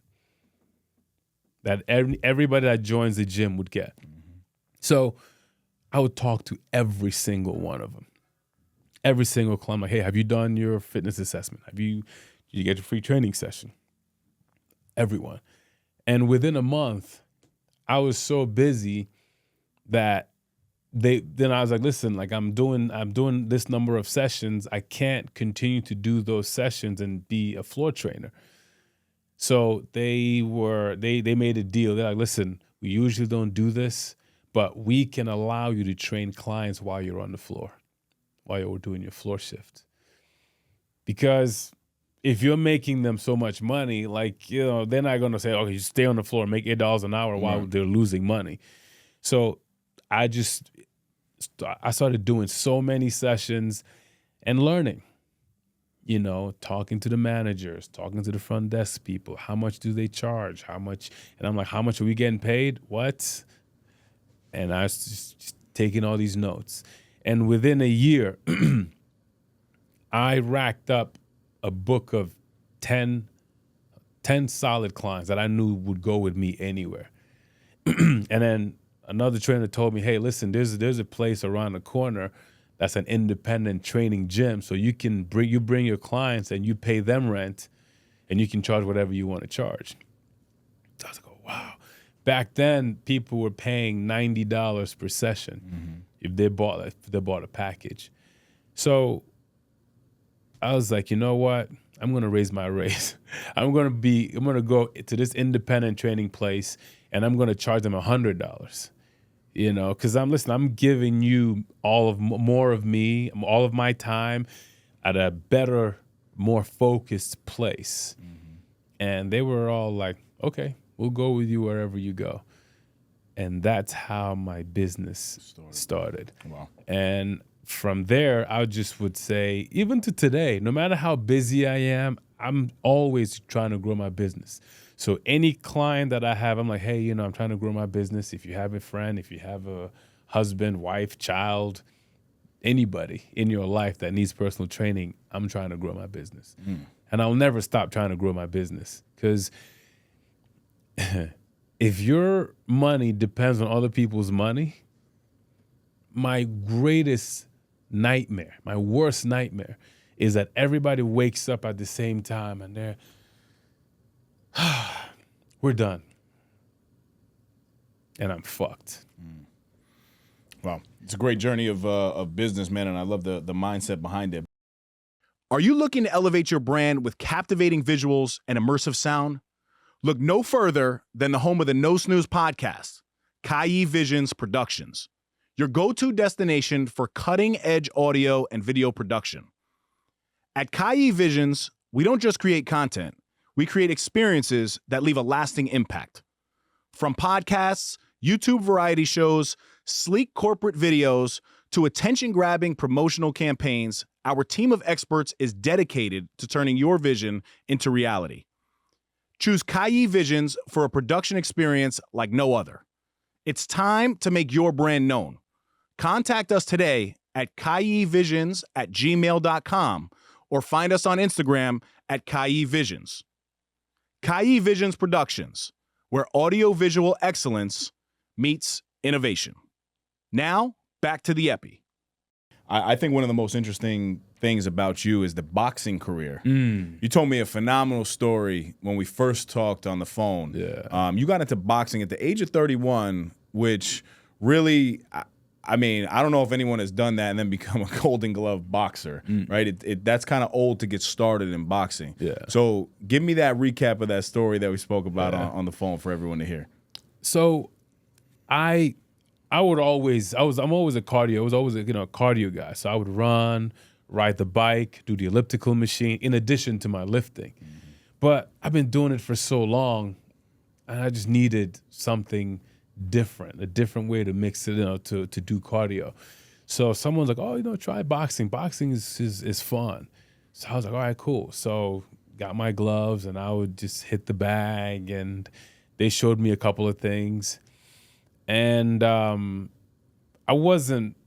that everybody that joins the gym would get. So I would talk to every single one of them. Every single client, like, hey, have you done your fitness assessment? Did you get your free training session? Everyone. And within a month, I was so busy that then I was like, listen, like I'm doing this number of sessions. I can't continue to do those sessions and be a floor trainer. So they made a deal. They're like, listen, we usually don't do this, but we can allow you to train clients while you're on the floor, while you're doing your floor shift. Because if you're making them so much money, like, you know, they're not going to say, okay, you stay on the floor and make $8 an hour while they're losing money. So I started doing so many sessions and learning, you know, talking to the managers, talking to the front desk people. How much do they charge? How much? And I'm like, how much are we getting paid? What? And I was just taking all these notes. And within a year, I racked up a book of 10 solid clients that I knew would go with me anywhere. And then another trainer told me, hey, listen, there's a place around the corner that's an independent training gym. So you can bring your clients and you pay them rent and you can charge whatever you want to charge. So I was like, oh, wow. Back then, people were paying $90 per session if they bought a package. So I was like, you know what? I'm gonna raise my rates. I'm gonna go to this independent training place and I'm gonna charge them $100. You know, because I'm giving you more of me, all of my time at a better, more focused place. And they were all like, okay, we'll go with you wherever you go. And that's how my business started. Wow. And from there, I just would say, even to today, no matter how busy I am, I'm always trying to grow my business. So any client that I have, I'm like, hey, you know, I'm trying to grow my business. If you have a friend, if you have a husband, wife, child, anybody in your life that needs personal training, I'm trying to grow my business. And I'll never stop trying to grow my business, because if your money depends on other people's money, my greatest nightmare, my worst nightmare, is that everybody wakes up at the same time and they're, we're done. And I'm fucked. Well, it's a great journey of business, man, and I love the mindset behind it. Are you looking to elevate your brand with captivating visuals and immersive sound? Look no further than the home of the No Snooze podcast, Kai Visions Productions, your go-to destination for cutting-edge audio and video production. At Kai Visions, we don't just create content, we create experiences that leave a lasting impact. From podcasts, YouTube variety shows, sleek corporate videos, to attention-grabbing promotional campaigns, our team of experts is dedicated to turning your vision into reality. Choose Kai Visions for a production experience like no other. It's time to make your brand known. Contact us today at kaivisions@gmail.com or find us on Instagram at Kai Visions. Kai Visions Productions, where audio-visual excellence meets innovation. Now, back to the Epi. I think one of the most interesting things about you is the boxing career. You told me a phenomenal story when we first talked on the phone. Yeah. You got into boxing at the age of 31, which really, I mean, I don't know if anyone has done that and then become a Golden Glove boxer, right? That's kind of old to get started in boxing. Yeah. So give me that recap of that story that we spoke about on the phone for everyone to hear. So I'm always a cardio. I was always a cardio guy. So I would run, ride the bike, do the elliptical machine in addition to my lifting. But I've been doing it for so long, and I just needed something different, a different way to mix it, to do cardio. So someone's like, oh, try boxing. Boxing is fun. So I was like, all right, cool. So got my gloves, and I would just hit the bag, and they showed me a couple of things. And I wasn't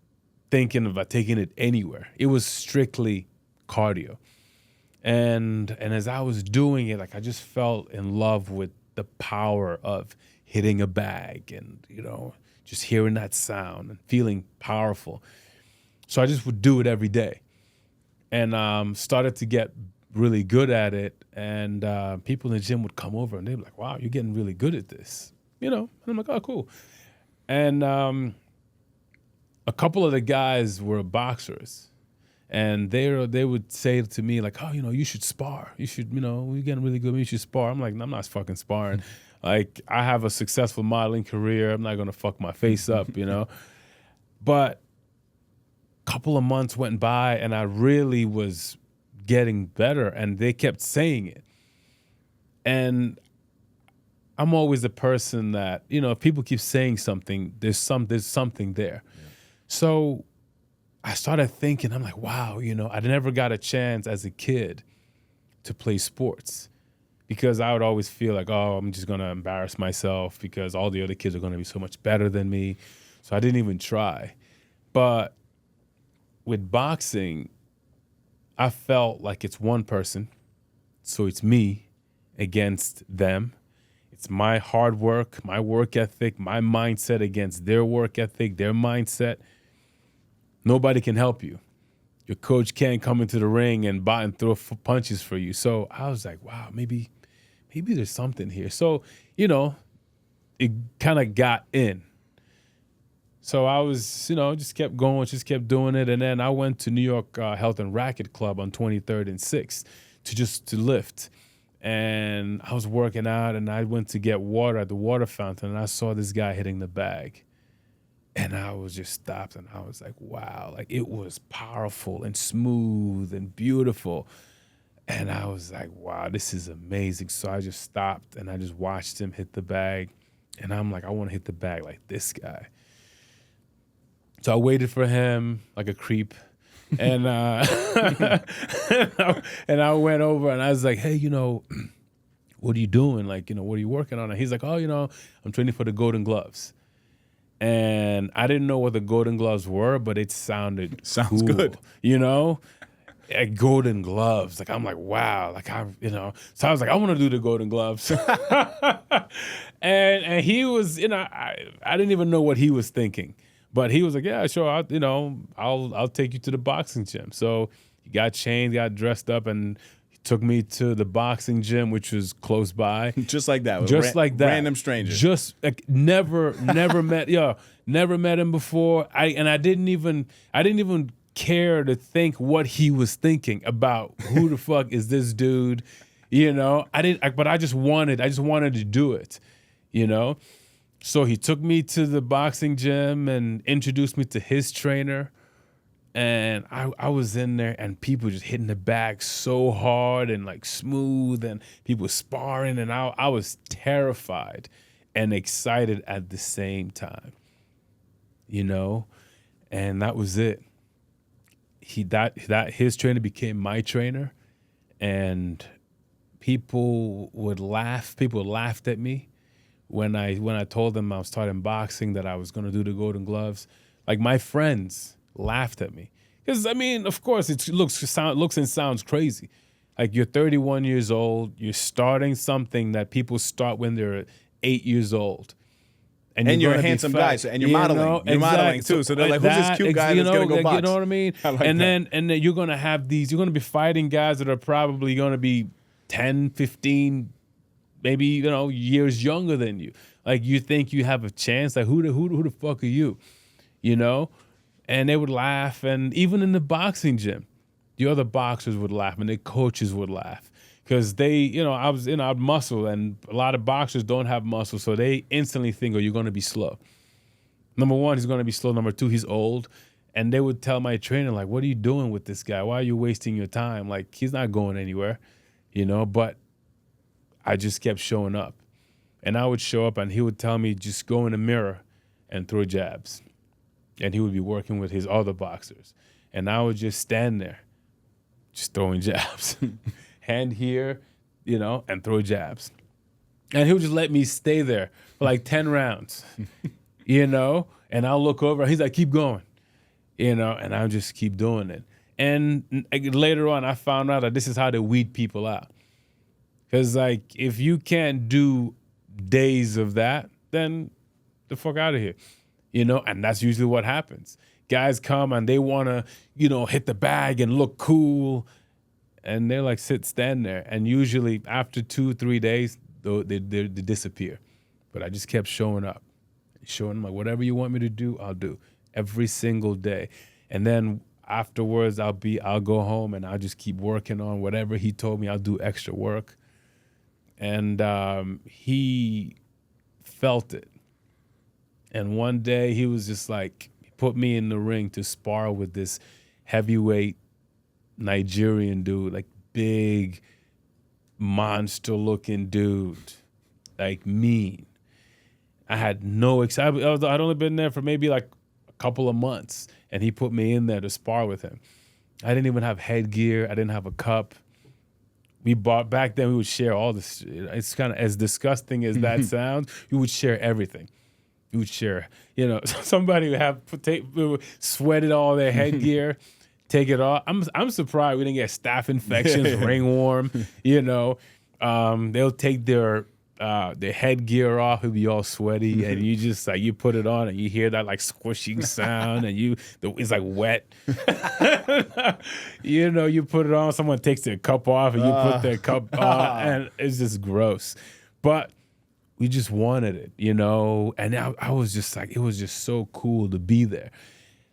thinking about taking it anywhere. It was strictly cardio. And as I was doing it, like, I just fell in love with the power of hitting a bag and, just hearing that sound and feeling powerful. So I just would do it every day. And started to get really good at it. And people in the gym would come over and they'd be like, wow, you're getting really good at this. And I'm like, oh, cool. And a couple of the guys were boxers, and they would say to me like, oh, you should spar. You should, you're getting really good. You should spar. I'm like, no, I'm not fucking sparring. Like, I have a successful modeling career. I'm not gonna fuck my face up, But a couple of months went by, and I really was getting better, and they kept saying it. And I'm always the person that, if people keep saying something, there's something there. Yeah. So I started thinking, I'm like, wow, I never got a chance as a kid to play sports, because I would always feel like, oh, I'm just going to embarrass myself because all the other kids are going to be so much better than me. So I didn't even try. But with boxing, I felt like it's one person. So it's me against them. It's my hard work, my work ethic, my mindset against their work ethic, their mindset. Nobody can help you. Your coach can't come into the ring and throw punches for you. So I was like, wow, maybe there's something here. So, it kind of got in. So I was, just kept going, just kept doing it. And then I went to New York Health and Racket Club on 23rd and 6th to lift. And I was working out, and I went to get water at the water fountain, and I saw this guy hitting the bag. And I was just stopped, and I was like, wow, like, it was powerful and smooth and beautiful. And I was like, wow, this is amazing. So I just stopped, and I just watched him hit the bag. And I'm like, I want to hit the bag like this guy. So I waited for him like a creep. And and I went over, and I was like, hey, what are you doing? Like, what are you working on? And he's like, oh, I'm training for the Golden Gloves. And I didn't know what the Golden Gloves were, but it sounded Sounds cool, good. Golden Gloves. Like, I'm like, wow. Like, so I was like, I want to do the Golden Gloves. and he was, I didn't even know what he was thinking. But he was like, yeah, sure, I'll take you to the boxing gym. So he got changed, got dressed up, and he took me to the boxing gym, which was close by. Just like that. Just like that. Random stranger. Just like never met him before. I didn't even care to think what he was thinking about. Who the fuck is this dude? But I just wanted to do it, So he took me to the boxing gym and introduced me to his trainer. And I was in there and people just hitting the bag so hard and like smooth and people sparring. And I was terrified and excited at the same time, and that was it. His trainer became my trainer, and people laughed at me. When I told them I was starting boxing, that I was going to do the Golden Gloves, like my friends laughed at me. Because, of course, it looks and sounds crazy. Like, you're 31 years old, you're starting something that people start when they're 8 years old. And you're a handsome guy, and you're modeling. You're modeling, too. So they're like, who's this cute guy that's going to go box? You know what I mean? Then you're going to have you're going to be fighting guys that are probably going to be 10, 15 maybe, years younger than you. Like, you think you have a chance. Like, who the fuck are you? And they would laugh. And even in the boxing gym, the other boxers would laugh and the coaches would laugh. Because I'd muscle, and a lot of boxers don't have muscle. So they instantly think, oh, you're going to be slow. Number one, he's going to be slow. Number two, he's old. And they would tell my trainer, like, what are you doing with this guy? Why are you wasting your time? Like, he's not going anywhere, But I just kept showing up. And I would show up and he would tell me, just go in the mirror and throw jabs. And he would be working with his other boxers. And I would just stand there, just throwing jabs. Hand here, and throw jabs. And he would just let me stay there for like 10 rounds, And I'll look over and he's like, keep going, And I'll just keep doing it. And later on, I found out that this is how they weed people out. Because, like, if you can't do days of that, then the fuck out of here, And that's usually what happens. Guys come and they want to, hit the bag and look cool. And they're like, stand there. And usually after 2-3 days, they disappear. But I just kept showing up. Showing them, like, whatever you want me to do, I'll do. Every single day. And then afterwards, I'll go home and I'll just keep working on whatever he told me. I'll do extra work. And he felt it. And one day he was just like, he put me in the ring to spar with this heavyweight Nigerian dude, like big, monster-looking dude, like mean. I had no excitement. I'd only been there for maybe like a couple of months, and he put me in there to spar with him. I didn't even have headgear. I didn't have a cup. Back then we would share all this. It's kind of as disgusting as that sounds. We would share everything. We would share, somebody would sweated all their headgear, take it off. I'm surprised we didn't get staph infections, ringworm, they'll take their headgear off, it'll be all sweaty, and you just like, you put it on and you hear that like squishing sound and it's like wet. You put it on, someone takes their cup off and you put their cup on, and it's just gross. But we just wanted it, and I was just like, it was just so cool to be there.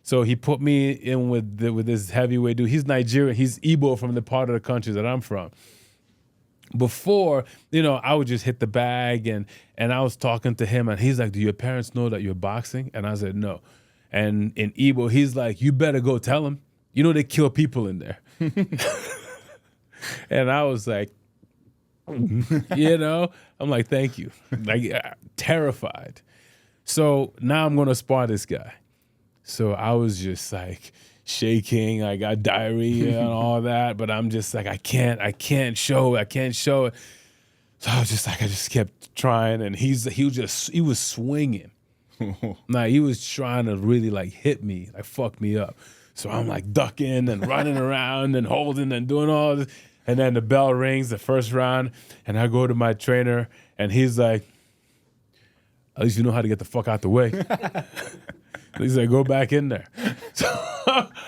So he put me in with this heavyweight dude. He's Nigerian. He's Igbo from the part of the country that I'm from. Before, I would just hit the bag and I was talking to him and he's like, do your parents know that you're boxing? And I said, no. And in Igbo, he's like, you better go tell them. They kill people in there. And I was like, I'm like, thank you. Like, terrified. So now I'm going to spar this guy. So I was just like shaking. I got diarrhea and all that, but I'm just like, I can't show it. So I was just like, I just kept trying, and he was swinging. Like, he was trying to really like hit me, like fuck me up. So I'm like ducking and running around and holding and doing all this. And then the bell rings, the first round, and I go to my trainer, and he's like, at least you know how to get the fuck out the way. He's like, go back in there. So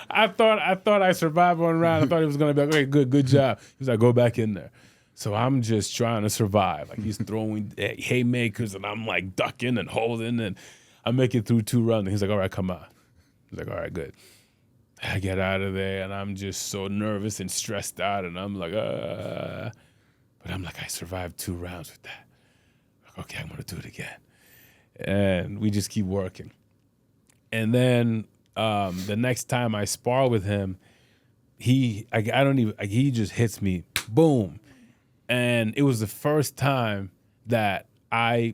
I thought I survived one round. I thought he was gonna be like, okay, good job. He's like, go back in there. So I'm just trying to survive. Like he's throwing haymakers, and I'm like ducking and holding, and I make it through 2 rounds. And he's like, all right, come on. He's like, all right, good. I get out of there, and I'm just so nervous and stressed out, and I'm like, But I'm like, I survived 2 rounds with that. Like, okay, I'm gonna do it again. And we just keep working. And then the next time I spar with him, he just hits me, boom. And it was the first time that I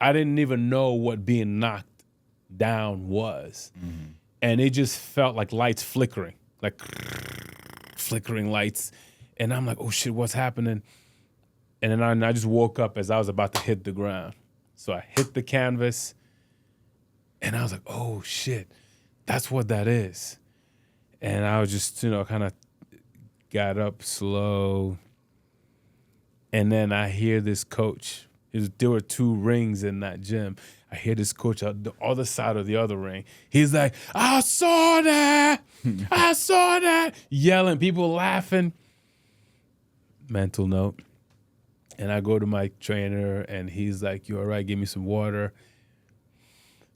didn't even know what being knocked down was. Mm-hmm. And it just felt like lights flickering, like flickering lights. And I'm like, oh shit, what's happening? And then I just woke up as I was about to hit the ground. So I hit the canvas, and I was like, oh shit, that's what that is. And I was just, kind of got up slow. And then I hear this coach. There were 2 rings in that gym. I hear this coach out the other side of the other ring. He's like, I saw that. I saw that. Yelling, people laughing. Mental note. And I go to my trainer, and he's like, you all right? Give me some water.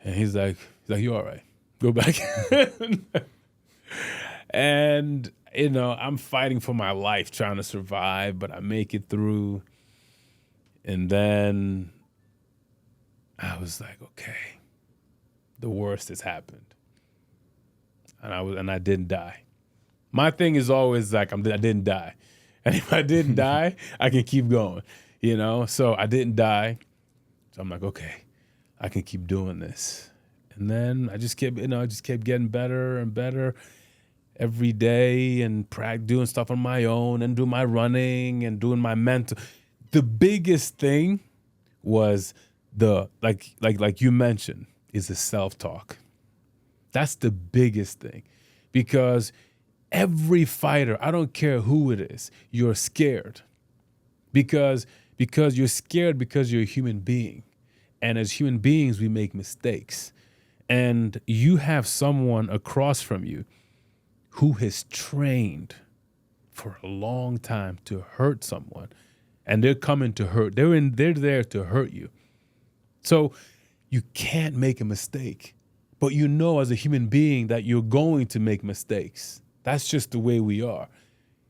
And he's like, you all right? Go back. And, I'm fighting for my life, trying to survive, but I make it through. And then I was like, okay, the worst has happened. And I didn't die. My thing is always like, I didn't die. And if I didn't die, I can keep going, So I didn't die. So I'm like, okay, I can keep doing this. And then I just kept getting better and better every day, and doing stuff on my own, and doing my running and doing my mental. The biggest thing was like you mentioned, is the self-talk. That's the biggest thing, because every fighter, I don't care who it is, you're scared because you're scared because you're a human being. And as human beings, we make mistakes. And you have someone across from you who has trained for a long time to hurt someone. And they're coming to hurt. They're there to hurt you. So you can't make a mistake. But as a human being that you're going to make mistakes. That's just the way we are.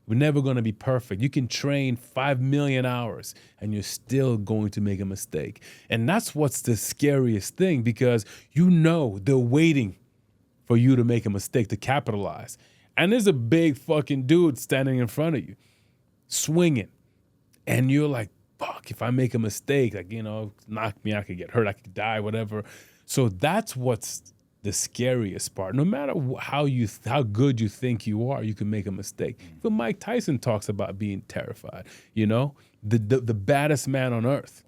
We're never going to be perfect. You can train 5 million hours and you're still going to make a mistake. And that's what's the scariest thing, because they're waiting for you to make a mistake to capitalize. And there's a big fucking dude standing in front of you, swinging. And you're like, fuck, if I make a mistake, knock me, I could get hurt, I could die, whatever. So that's what's the scariest part. No matter how good you think you are, you can make a mistake. But Mike Tyson talks about being terrified, the baddest man on earth,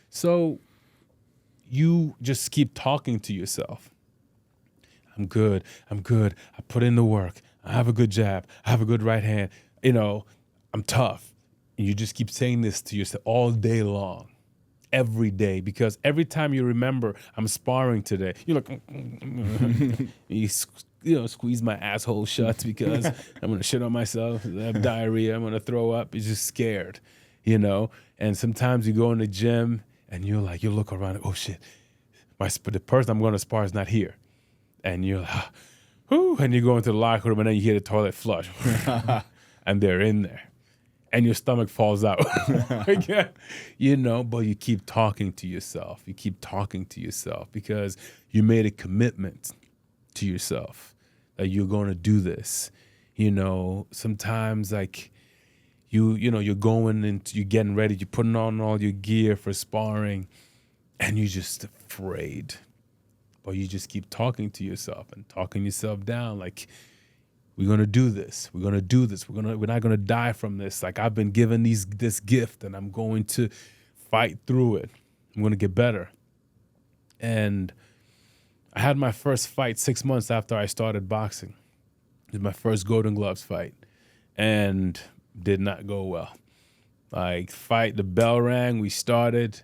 So you just keep talking to yourself. I'm good. I put in the work. I have a good jab. I have a good right hand. I'm tough. And you just keep saying this to yourself all day long. Every day, because every time you remember, I'm sparring today, you're like, you squeeze my asshole shut because I'm gonna shit on myself, I have diarrhea, I'm gonna throw up. You're just scared, And sometimes you go in the gym and you look around, oh shit, the person I'm gonna spar is not here, and you're like, whoo, and you go into the locker room and then you hear the toilet flush, and they're in there. And your stomach falls out, but you keep talking to yourself. You keep talking to yourself because you made a commitment to yourself that you're going to do this. Sometimes you're going into, you're getting ready, you're putting on all your gear for sparring, and you're just afraid. But you just keep talking to yourself and talking yourself down, like, we're gonna do this. We're gonna do this. We're not gonna die from this. Like, I've been given this gift, and I'm going to fight through it. I'm gonna get better. And I had my first fight 6 months after I started boxing. It was my first Golden Gloves fight, and did not go well. Like, the bell rang, we started,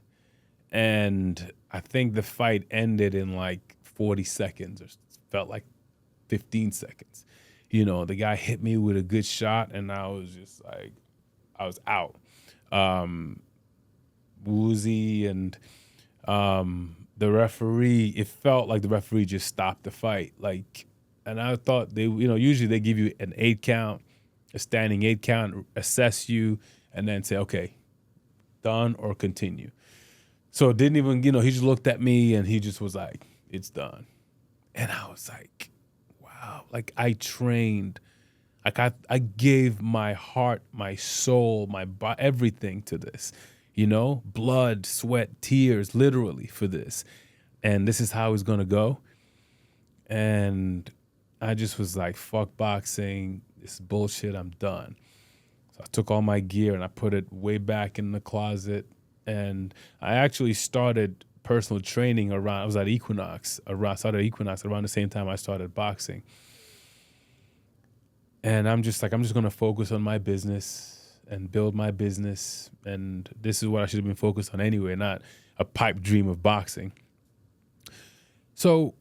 and I think the fight ended in like 40 seconds, or felt like 15 seconds. You know, the guy hit me with a good shot, and I was just like, I was out. Woozy, and the referee, it felt like the referee just stopped the fight. Like, and I thought usually they give you an 8 count, a standing 8 count, assess you, and then say, okay, done or continue. So it didn't even, he just looked at me and he just was like, it's done. And I was like, wow. Like, I trained, like I gave my heart, my soul, everything to this, blood, sweat, tears, literally, for this. And this is how it's going to go. And I just was like, fuck boxing. This is bullshit. I'm done. So I took all my gear and I put it way back in the closet. And I actually started personal training I was at Equinox, started Equinox around the same time I started boxing. And I'm just going to focus on my business and build my business. And this is what I should have been focused on anyway, not a pipe dream of boxing. So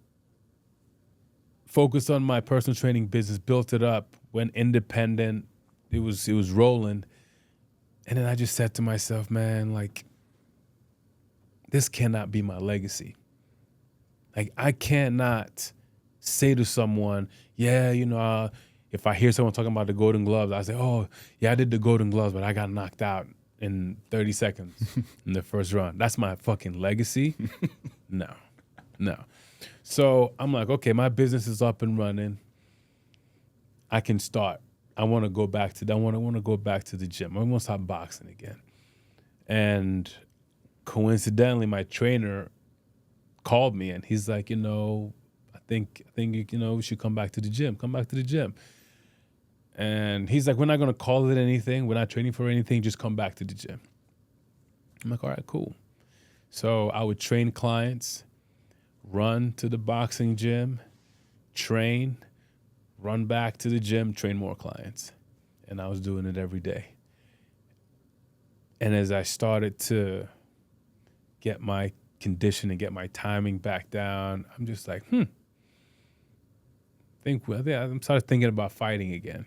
focused on my personal training business, built it up, went independent. It was rolling. And then I just said to myself, man, like, this cannot be my legacy. Like, I cannot say to someone, yeah, if I hear someone talking about the Golden Gloves, I say, oh, yeah, I did the Golden Gloves, but I got knocked out in 30 seconds in the first round. That's my fucking legacy? No. So I'm like, okay, my business is up and running. I can start. I want to go back to that. I want to go back to the gym. I want to stop boxing again. And coincidentally, my trainer called me and he's like, I think we should come back to the gym. Come back to the gym. And he's like, we're not going to call it anything. We're not training for anything. Just come back to the gym. I'm like, all right, cool. So I would train clients, run to the boxing gym, train, run back to the gym, train more clients. And I was doing it every day. And as I started to get my conditioning, get my timing back down, I'm just like, I started thinking about fighting again.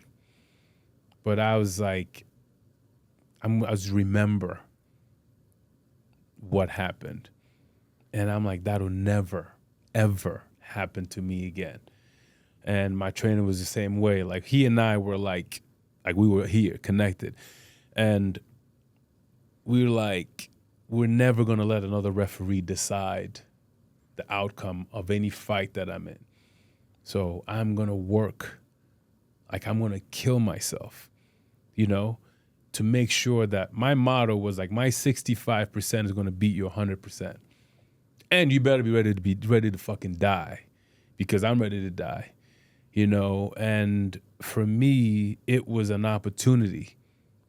But I was like, I was remember what happened. And I'm like, that'll never, ever happen to me again. And my trainer was the same way. Like, he and I were like we were here, connected. And we were like, we're never going to let another referee decide the outcome of any fight that I'm in. So I'm going to work, like I'm going to kill myself, to make sure that my motto was like, my 65% is going to beat your 100%. And you better be ready to fucking die, because I'm ready to die, And for me, it was an opportunity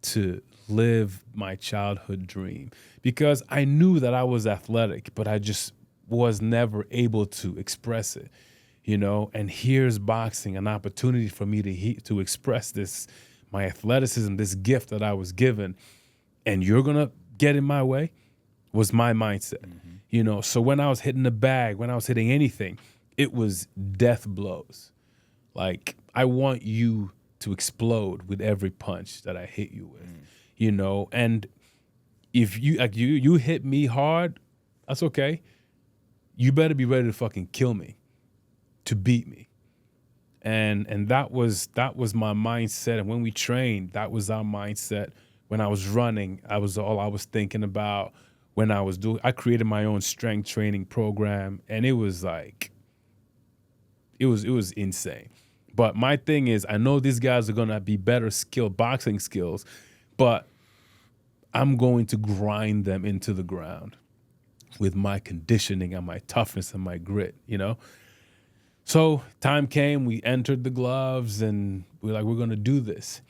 to live my childhood dream, because I knew that I was athletic, but I just was never able to express it, And here's boxing, an opportunity for me to express this, my athleticism, this gift that I was given, and you're gonna get in my way, was my mindset, So when I was hitting the bag, when I was hitting anything, it was death blows. Like, I want you to explode with every punch that I hit you with, And if you hit me hard, that's okay. You better be ready to fucking kill me, to beat me. And that was my mindset. And when we trained, that was our mindset. When I was running, I was thinking about. When I created my own strength training program, and it was like, it was insane. But my thing is, I know these guys are gonna be better boxing skills, but I'm going to grind them into the ground with my conditioning and my toughness and my grit, So time came, we entered the gloves, and we're going to do this.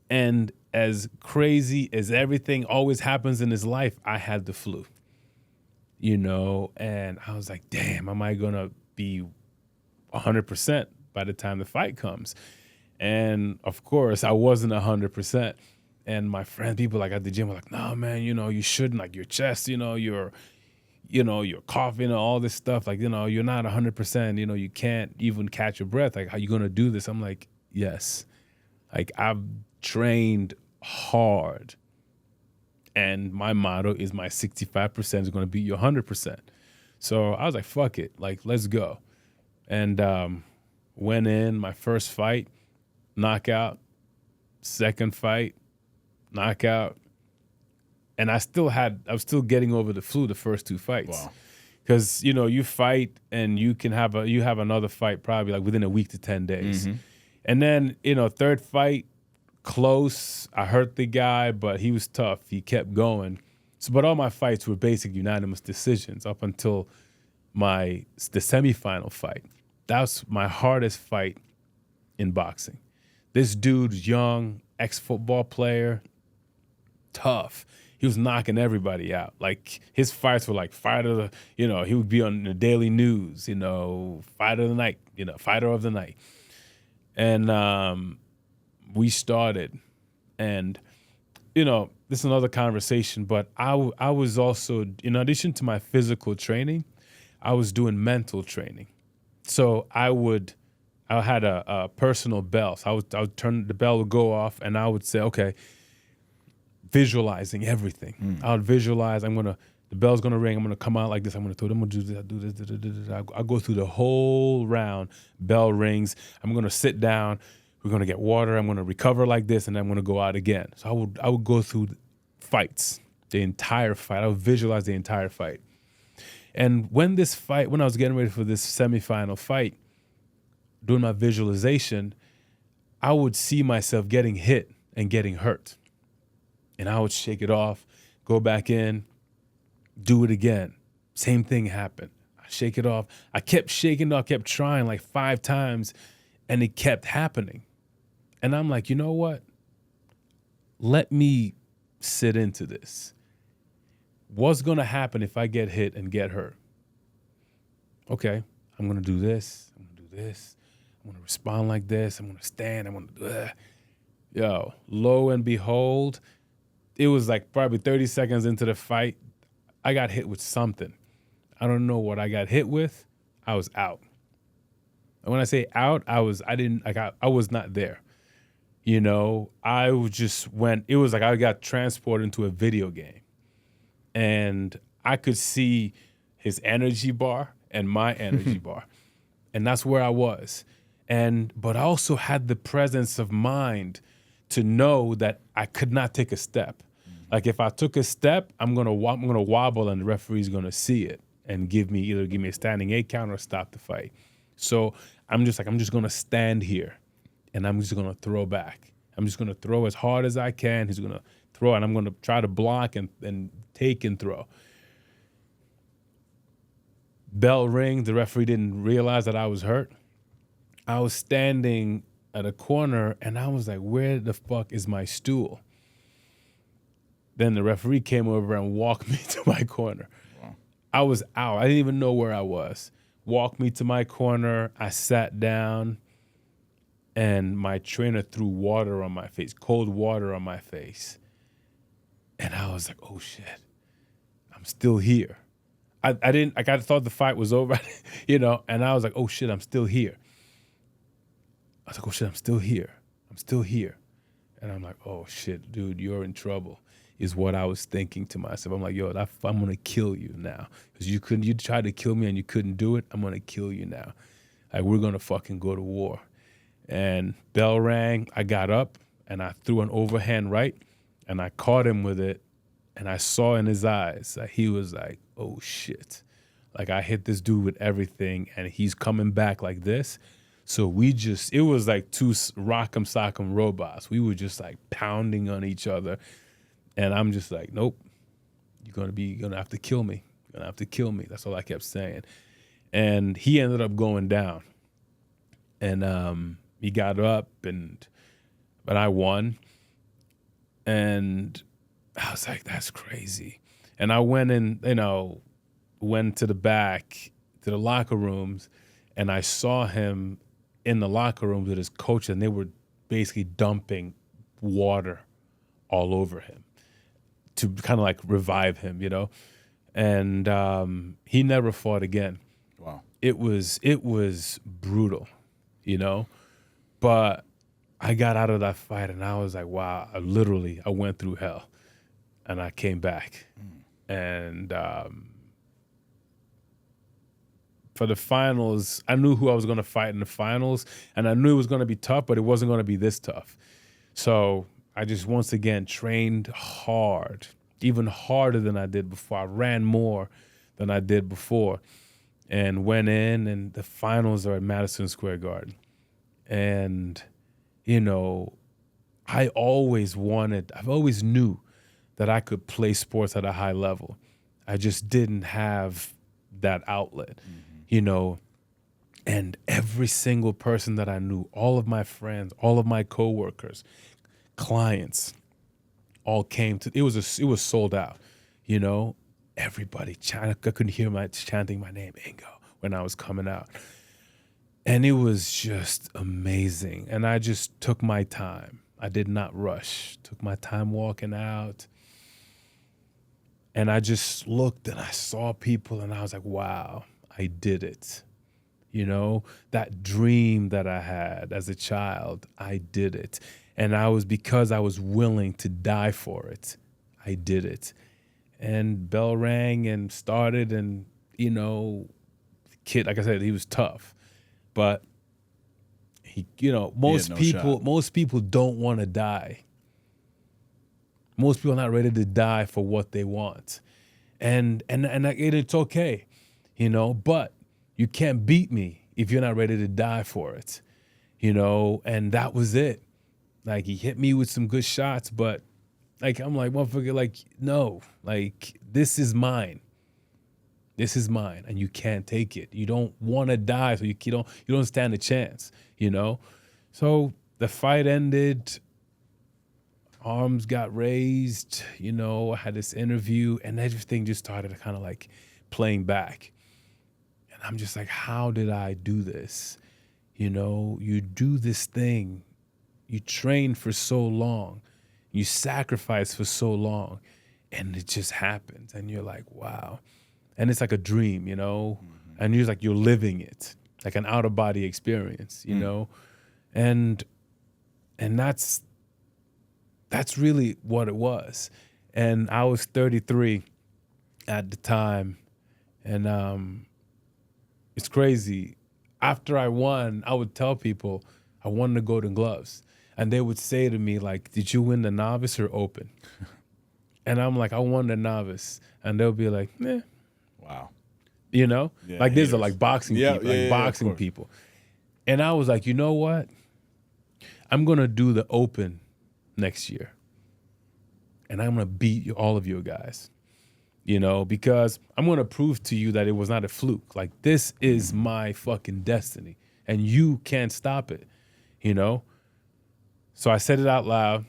And as crazy as everything always happens in his life, I had the flu, and I was like, damn, am I going to be 100% by the time the fight comes. And of course, I wasn't 100%. And my friend, people like at the gym were like, "No, man, you shouldn't, like your chest, you're coughing and all this stuff. Like, you're not 100%, you can't even catch your breath. Like, how you going to do this?" I'm like, yes. Like, I've trained hard. And my motto is my 65% is going to beat your 100%. So I was like, fuck it. Like, let's go. And went in my first fight, knockout. Second fight, knockout. And I was still getting over the flu the first 2 fights. Wow. Because, you fight and you have another fight probably like within a week to 10 days. Mm-hmm. And then, third fight, close. I hurt the guy, but he was tough. He kept going. But all my fights were basic unanimous decisions up until the semifinal fight. That was my hardest fight in boxing. This dude's young, ex-football player, tough. He was knocking everybody out. Like, his fights were like he would be on the daily news, fight of the night, fighter of the night. And we started, and this is another conversation, but I was also, in addition to my physical training, I was doing mental training. So I had a personal bell. So I would turn, the bell would go off, and I would say, okay, visualizing everything. I would visualize, the bell's gonna ring, I'm gonna come out like this, I'm gonna do this, I go through the whole round, bell rings, I'm gonna sit down, we're gonna get water, I'm gonna recover like this, and then I'm gonna go out again. So I would go through fights, the entire fight. I would visualize the entire fight. And when I was getting ready for this semifinal fight, doing my visualization, I would see myself getting hit and getting hurt. And I would shake it off, go back in, do it again. Same thing happened. I shake it off. I kept shaking it off, kept trying like 5 times, and it kept happening. And I'm like, you know what? Let me sit into this. What's going to happen if I get hit and get hurt? Okay, I'm going to do this. I'm going to do this. I'm going to respond like this. I'm going to stand. I'm going to do that. Yo, lo and behold, it was like probably 30 seconds into the fight, I got hit with something. I don't know what I got hit with. I was out. And when I say out, I was not there. I it was like I got transported into a video game. And I could see his energy bar and my energy bar. And that's where I was. But I also had the presence of mind to know that I could not take a step. Like, if I took a step, I'm gonna wobble, and the referee's gonna see it and either give me a standing 8 count or stop the fight. So I'm just gonna stand here, and I'm just gonna throw back. I'm just gonna throw as hard as I can. He's gonna throw, and I'm gonna try to block and take and throw. Bell ring. The referee didn't realize that I was hurt. I was standing at a corner, and I was like, where the fuck is my stool? Then the referee came over and walked me to my corner. Wow. I was out. I didn't even know where I was. Walked me to my corner. I sat down, and my trainer threw water on my face, cold water on my face. And I was like, oh, shit, I'm still here. I thought the fight was over, and I was like, oh, shit, I'm still here. I was like, oh, shit, I'm still here. I'm still here. And I'm like, oh, shit, dude, you're in trouble, is what I was thinking to myself. I'm like, yo, I'm going to kill you now. Because you tried to kill me and you couldn't do it. I'm going to kill you now. Like, we're going to fucking go to war. And bell rang. I got up, and I threw an overhand right, and I caught him with it. And I saw in his eyes that he was like, oh, shit. Like, I hit this dude with everything, and he's coming back like this. So it was like 2 rock'em sock'em robots. We were just like pounding on each other. And I'm just like, nope, you're gonna have to kill me. You're gonna have to kill me. That's all I kept saying. And he ended up going down. And he got up, but I won. And I was like, that's crazy. And I went in, went to the back, to the locker rooms, And I saw him in the locker room with his coach, and they were basically dumping water all over him to kind of like revive him, you know? And he never fought again. Wow. It was brutal, you know? But I got out of that fight and I was like, wow, I went through hell and I came back. And for the finals, I knew who I was going to fight in the finals, and I knew it was going to be tough, but it wasn't going to be this tough. So I just once again trained hard, even harder than I did before. I ran more than I did before and went in, and the finals are at Madison Square Garden. And, you know, I always knew that I could play sports at a high level. I just didn't have that outlet, you know. And every single person that I knew, all of my friends, all of my coworkers, clients, all came to. It was sold out, you know. Everybody, I couldn't hear chanting my name, Ngo, when I was coming out. And it was just amazing. And I just took my time. I did not rush. Took my time walking out. And I just looked and I saw people and I was like, wow, I did it. You know, that dream that I had as a child, I did it. And because I was willing to die for it, I did it. And bell rang and started, and, you know, the kid, like I said, he was tough. But most people don't want to die. Most people are not ready to die for what they want. And it's okay, you know, but you can't beat me if you're not ready to die for it, you know. And that was it. Like, he hit me with some good shots, but like, I'm like, motherfucker, like, no, like, this is mine. This is mine, and you can't take it. You don't want to die, so you don't stand a chance, you know. So the fight ended. Arms got raised, you know. I had this interview, and everything just started kind of like playing back. And I'm just like, how did I do this? You know, you do this thing. You train for so long. You sacrifice for so long, and it just happens. And you're like, wow. And it's like a dream, you know? And you're living it, like an out-of-body experience, you know? And that's really what it was. And I was 33 at the time. And it's crazy. After I won, I would tell people I won the Golden Gloves. And they would say to me, like, did you win the novice or open? And I'm like, I won the novice. And they'll be like, eh. Wow. You know? Yeah, like, these are like boxing people. Boxing people. And I was like, you know what? I'm going to do the open next year. And I'm going to beat all of you guys. You know, because I'm going to prove to you that it was not a fluke. Like, this is my fucking destiny. And you can't stop it. You know? So I said it out loud.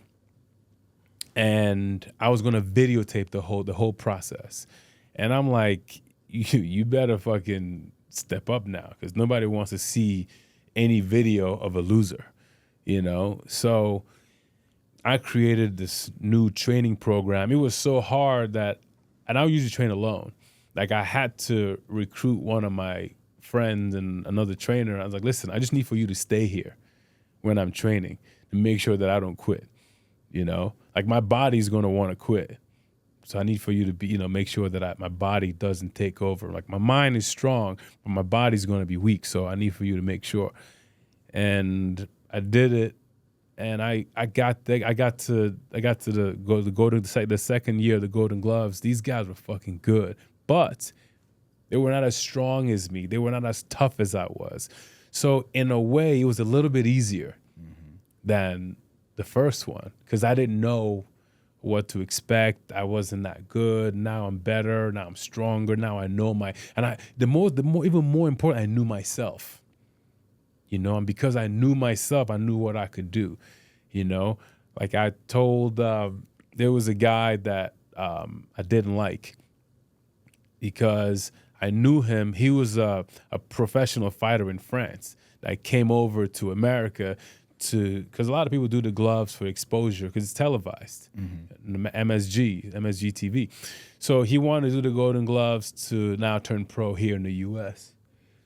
And I was going to videotape the whole process. And I'm like, you better fucking step up now, because nobody wants to see any video of a loser, you know? So I created this new training program. It was so hard that, and I would usually train alone. Like, I had to recruit one of my friends and another trainer. I was like, listen, I just need for you to stay here when I'm training to make sure that I don't quit, you know? Like, my body's going to want to quit. So I need for you to be, you know, make sure that my body doesn't take over. Like, my mind is strong, but my body's going to be weak. So I need for you to make sure. And I did it, and I got to the second year of the Golden Gloves. These guys were fucking good, but they were not as strong as me. They were not as tough as I was. So in a way, it was a little bit easier than the first one, because I didn't know what to expect. I wasn't that good. Now I'm better. Now I'm stronger. Now I know even more important, I knew myself. You know, and because I knew myself, I knew what I could do. You know, like, I told, there was a guy that I didn't like because I knew him. He was a professional fighter in France that came over to America because a lot of people do the gloves for exposure because it's televised, MSG TV. So he wanted to do the Golden Gloves to now turn pro here in the U.S.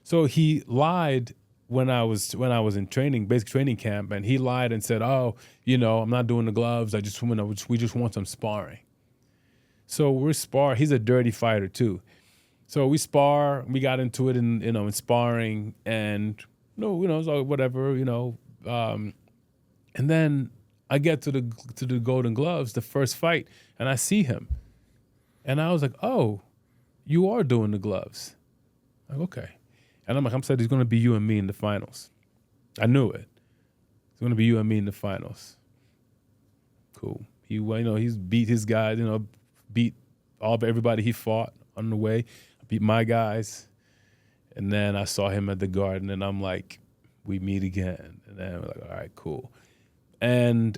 So he lied when I was in training, basic training camp, and he lied and said, "Oh, I'm not doing the gloves. We just want some sparring." So we're spar. He's a dirty fighter too. So we spar. We got into it in sparring, and so whatever, and then I get to the Golden Gloves, the first fight, and I see him, and I was like, "Oh, you are doing the gloves." I'm like, okay. And I'm said, it's going to be you and me in the finals. I knew it. It's going to be you and me in the finals. Cool. He's beat his guys, beat everybody he fought on the way. I beat my guys. And then I saw him at the Garden, and I'm like, we meet again. And then we're like, all right, cool. And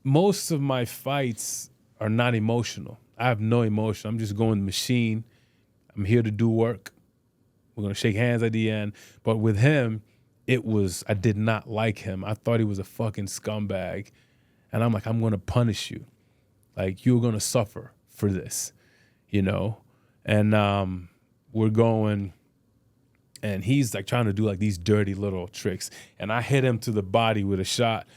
most of my fights are not emotional. I have no emotion. I'm just going machine. I'm here to do work. We're going to shake hands at the end. But with him, I did not like him. I thought he was a fucking scumbag. And I'm like, I'm going to punish you. Like, you're going to suffer for this, And we're going, and he's like trying to do like these dirty little tricks. And I hit him to the body with a shot.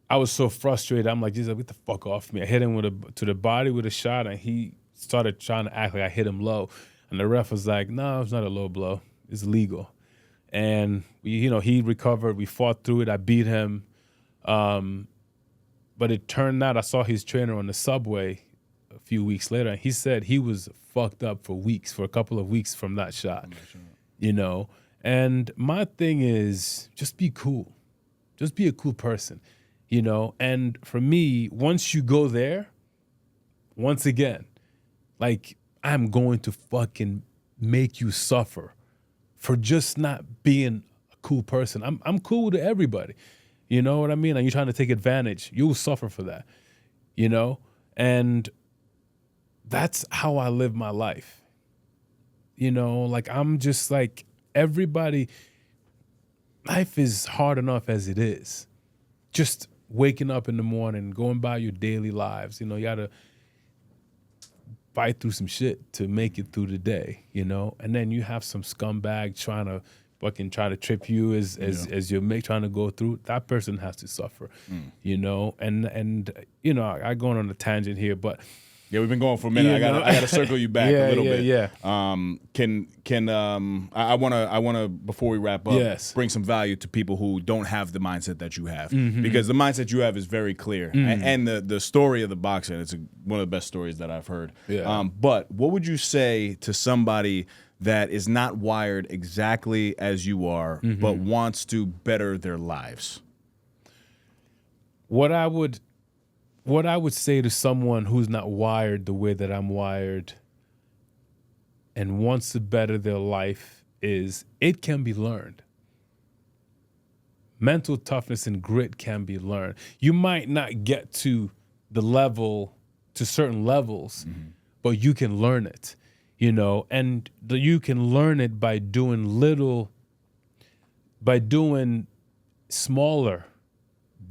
I was so frustrated. I'm like, Jesus, get the fuck off me. I hit him to the body with a shot, and he started trying to act like I hit him low. And the ref was like, no, it's not a low blow. It's legal. And, he recovered. We fought through it. I beat him. But it turned out I saw his trainer on the subway a few weeks later, and he said he was fucked up for a couple of weeks from that shot, And my thing is just be cool. Just be a cool person, And for me, once you go there, once again, like, I'm going to fucking make you suffer for just not being a cool person. I'm cool to everybody. You know what I mean? And you're trying to take advantage. You'll suffer for that, And that's how I live my life. Like, I'm just like, everybody, life is hard enough as it is. Just waking up in the morning, going by your daily lives, you got to fight through some shit to make it through the day, And then you have some scumbag trying to trip you as you're trying to go through. That person has to suffer, And I going on a tangent here, but yeah, we've been going for a minute. I gotta circle you back a little bit. Yeah. I wanna before we wrap up, bring some value to people who don't have the mindset that you have, because the mindset you have is very clear, and the story of the boxing, it's one of the best stories that I've heard. Yeah. But what would you say to somebody that is not wired exactly as you are, but wants to better their lives? What I would say to someone who's not wired the way that I'm wired and wants to better their life is it can be learned. Mental toughness and grit can be learned. You might not get to certain levels, but you can learn it, and you can learn it by doing smaller,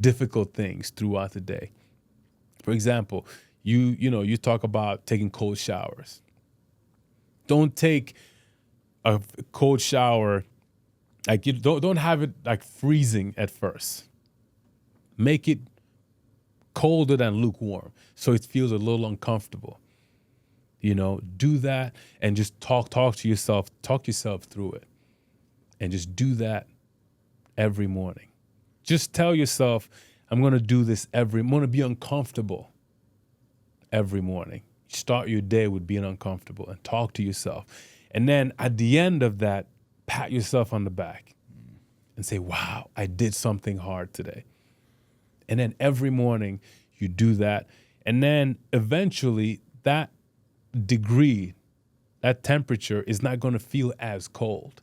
difficult things throughout the day. For example, you talk about taking cold showers. Don't take a cold shower, like, you don't have it like freezing at first. Make it colder than lukewarm, so it feels a little uncomfortable. Do that and just talk to yourself, talk yourself through it, and just do that every morning. Just tell yourself, I'm going to do this I'm going to be uncomfortable every morning. Start your day with being uncomfortable and talk to yourself. And then at the end of that, pat yourself on the back and say, wow, I did something hard today. And then every morning you do that. And then eventually that degree, that temperature is not going to feel as cold.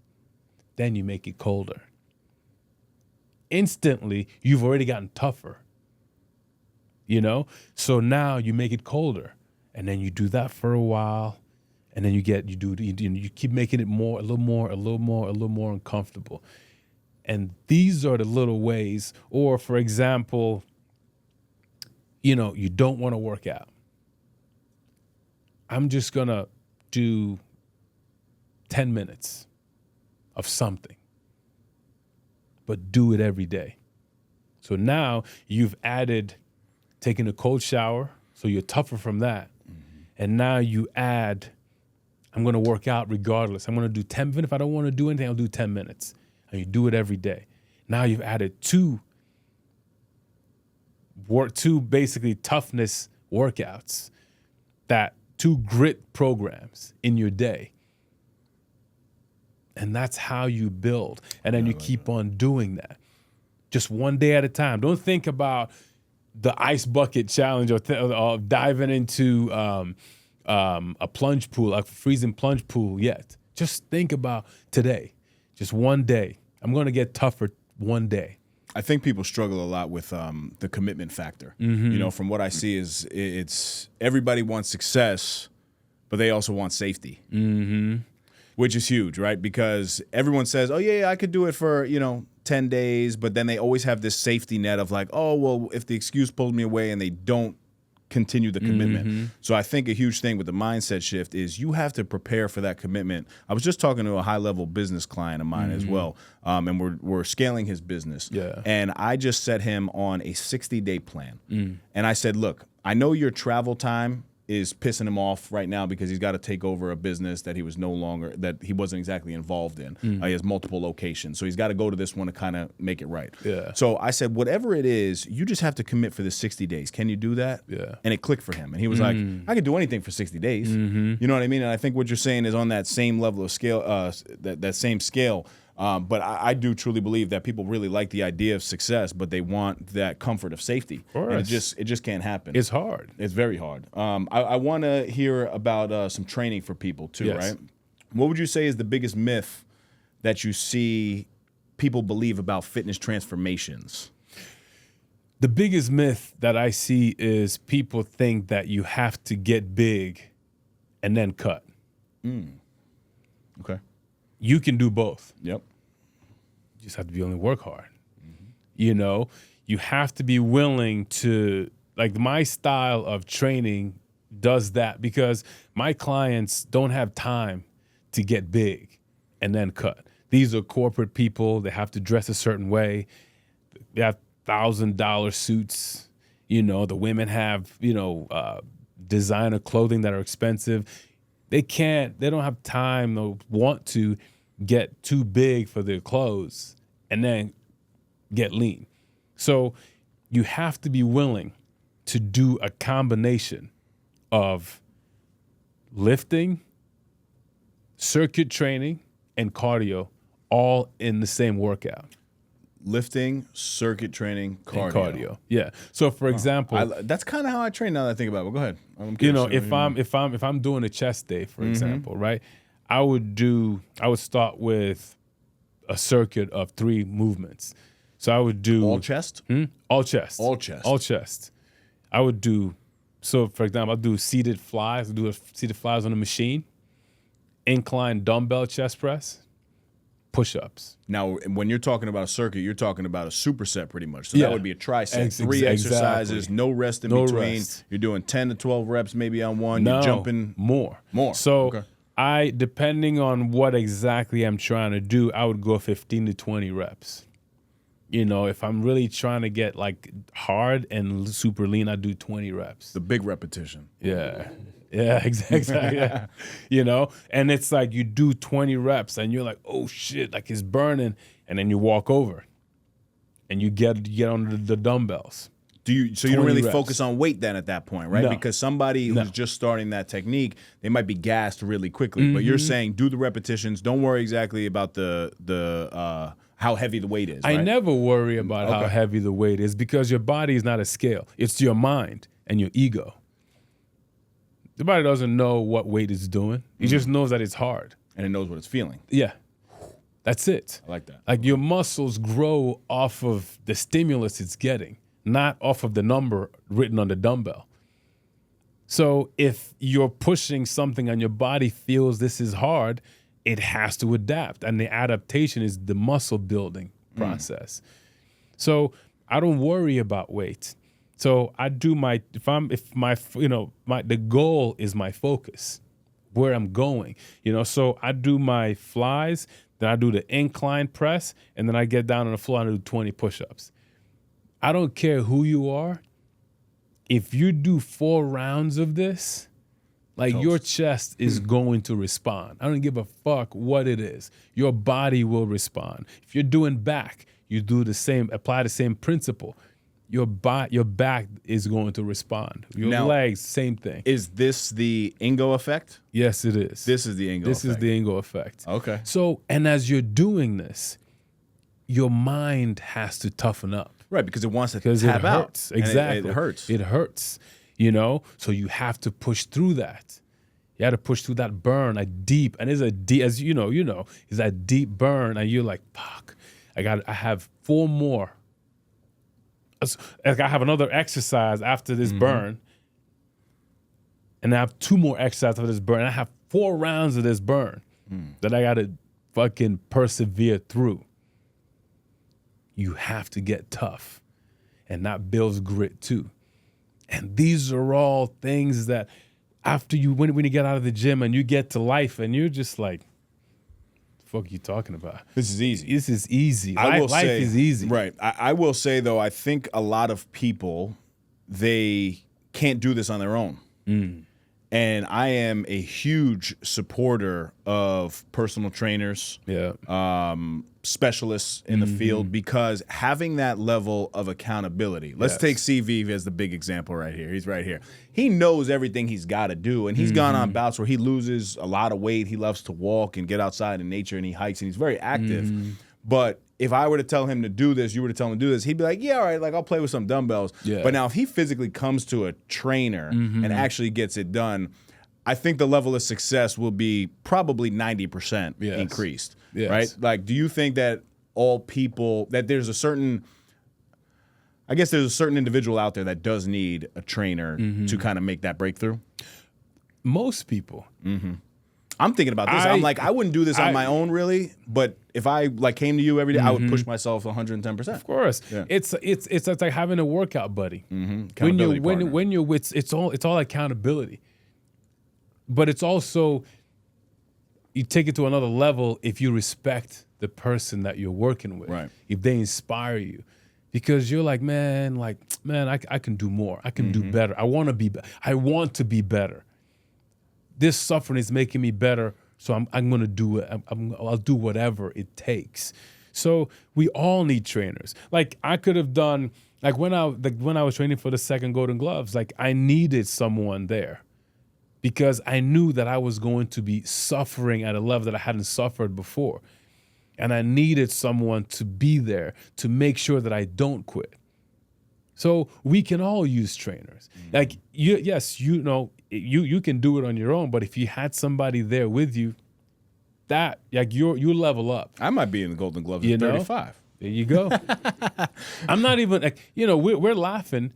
Then you make it colder. Instantly, you've already gotten tougher, So now you make it colder, and then you do that for a while, And then you keep making it a little more uncomfortable. And these are the little ways. Or for example, you don't want to work out. I'm just going to do 10 minutes of something, but do it every day. So now you've added taking a cold shower, so you're tougher from that. Mm-hmm. And now you add, I'm going to work out regardless. I'm going to do 10, even if I don't want to do anything, I'll do 10 minutes. And you do it every day. Now you've added two basically toughness workouts, two grit programs in your day. And that's how you build. And then you keep on doing that. Just one day at a time. Don't think about the ice bucket challenge or diving into a plunge pool, a freezing plunge pool yet. Just think about today. Just one day. I'm going to get tougher one day. I think people struggle a lot with the commitment factor. Mm-hmm. From what I see is it's everybody wants success, but they also want safety, which is huge, right? Because everyone says, oh, yeah, I could do it for, 10 days, but then they always have this safety net of like, oh, well, if the excuse pulls me away and they don't continue the commitment. Mm-hmm. So I think a huge thing with the mindset shift is you have to prepare for that commitment. I was just talking to a high-level business client of mine as well, and we're scaling his business. Yeah. And I just set him on a 60-day plan. And I said, look, I know your travel time is pissing him off right now because he's got to take over a business that he wasn't exactly involved in. He has multiple locations. So he's got to go to this one to kind of make it right. Yeah. So I said, whatever it is, you just have to commit for the 60 days. Can you do that? Yeah. And it clicked for him. And he was like, I could do anything for 60 days. You know what I mean? And I think what you're saying is on that same level of scale, that same scale. But I do truly believe that people really like the idea of success, but they want that comfort of safety. Of course. And it just can't happen. It's hard. It's very hard. I want to hear about some training for people too, yes. Right? What would you say is the biggest myth that you see people believe about fitness transformations? The biggest myth that I see is people think that you have to get big and then cut. Okay. You can do both. Yep. You just have to be willing to work hard. You have to be willing to, like my style of training does that because my clients don't have time to get big and then cut. These are corporate people. They have to dress a certain way. They have $1,000 suits. The women have, designer clothing that are expensive. They don't have time or want to get too big for their clothes and then get lean. So you have to be willing to do a combination of lifting, circuit training, and cardio all in the same workout. Lifting, circuit training, cardio. And cardio. Yeah. So for example, that's kind of how I train now that I think about it. But go ahead. If I'm doing a chest day, for example, right? I would start with a circuit of 3 movements. So I would do all chest? All chest. All chest. All chest. I would do, so for example, I'll do seated flies. I'll do seated flies on a machine, incline dumbbell chest press, push-ups. Now, when you're talking about a circuit, you're talking about a superset pretty much. So that would be a tricep. 3 exercises, no rest in between. Rest. You're doing 10 to 12 reps maybe on one. You're jumping. More. So depending on what exactly I'm trying to do, I would go 15 to 20 reps. If I'm really trying to get like hard and super lean, I do 20 reps. The big repetition. Yeah. Yeah, exactly. Yeah. And it's like you do 20 reps and you're like, oh shit, like it's burning. And then you walk over and you get on the dumbbells. You don't really focus on weight then at that point, right? No. Because somebody who's just starting that technique, they might be gassed really quickly. But you're saying do the repetitions. Don't worry exactly about the how heavy the weight is. Right? I never worry about how heavy the weight is because your body is not a scale. It's your mind and your ego. The body doesn't know what weight it's doing. It just knows that it's hard. And it knows what it's feeling. Yeah. That's it. I like that. Like your muscles grow off of the stimulus it's getting, not off of the number written on the dumbbell. So if you're pushing something and your body feels this is hard, it has to adapt. And the adaptation is the muscle building process. So I don't worry about weight. So I do the goal is my focus, where I'm going, so I do my flies, then I do the incline press, and then I get down on the floor and I do 20 push-ups. I don't care who you are. If you do 4 rounds of this, your chest is going to respond. I don't give a fuck what it is. Your body will respond. If you're doing back, you do the same, apply the same principle. Your back is going to respond. Your legs, same thing. Is this the Ngo Effect? Yes, it is. This is the Ngo Effect. This is the Ngo Effect. Okay. So, and as you're doing this, your mind has to toughen up. Right, because it wants to because tap it hurts. out. Exactly. It hurts. It hurts, So you have to push through that. You have to push through that burn, and it's a deep, as you know, is that deep burn, and you're like, fuck, I have 4 more. Like I have another exercise after this burn, and I have 2 more exercises after this burn. And I have 4 rounds of this burn that I got to fucking persevere through. You have to get tough, and that builds grit too. And these are all things that after when you get out of the gym and you get to life and you're just like, the fuck are you talking about? This is easy. This is easy. Life is easy. Right. I will say, though, I think a lot of people, they can't do this on their own. And I am a huge supporter of personal trainers, specialists in the field, because having that level of accountability. Let's take CV as the big example right here. He's right here. He knows everything he's got to do, and he's gone on bouts where he loses a lot of weight. He loves to walk and get outside in nature, and he hikes, and he's very active. But if I were to tell him to do this, you were to tell him to do this, he'd be like, yeah, all right, like I'll play with some dumbbells. Yeah. But now if he physically comes to a trainer and actually gets it done, I think the level of success will be probably 90% increased, right? Like, do you think that all people, that there's a certain individual out there that does need a trainer to kind of make that breakthrough? Most people. I'm thinking about this. I'm like, I wouldn't do this on my own, really. But if I came to you every day, I would push myself 110%. Of course, it's like having a workout buddy. When you're with, it's all accountability. But it's also, you take it to another level if you respect the person that you're working with. Right. If they inspire you, because you're like, man, I can do more. I can do better. I want to be better. This suffering is making me better, so I'm going to do it. I'll do whatever it takes. So we all need trainers. Like I could have done, when I was training for the second Golden Gloves, I needed someone there because I knew that I was going to be suffering at a level that I hadn't suffered before. And I needed someone to be there to make sure that I don't quit. So we can all use trainers. You can do it on your own, but if you had somebody there with you, that you level up. I might be in the Golden Gloves at 35. There you go. I'm not even we're laughing.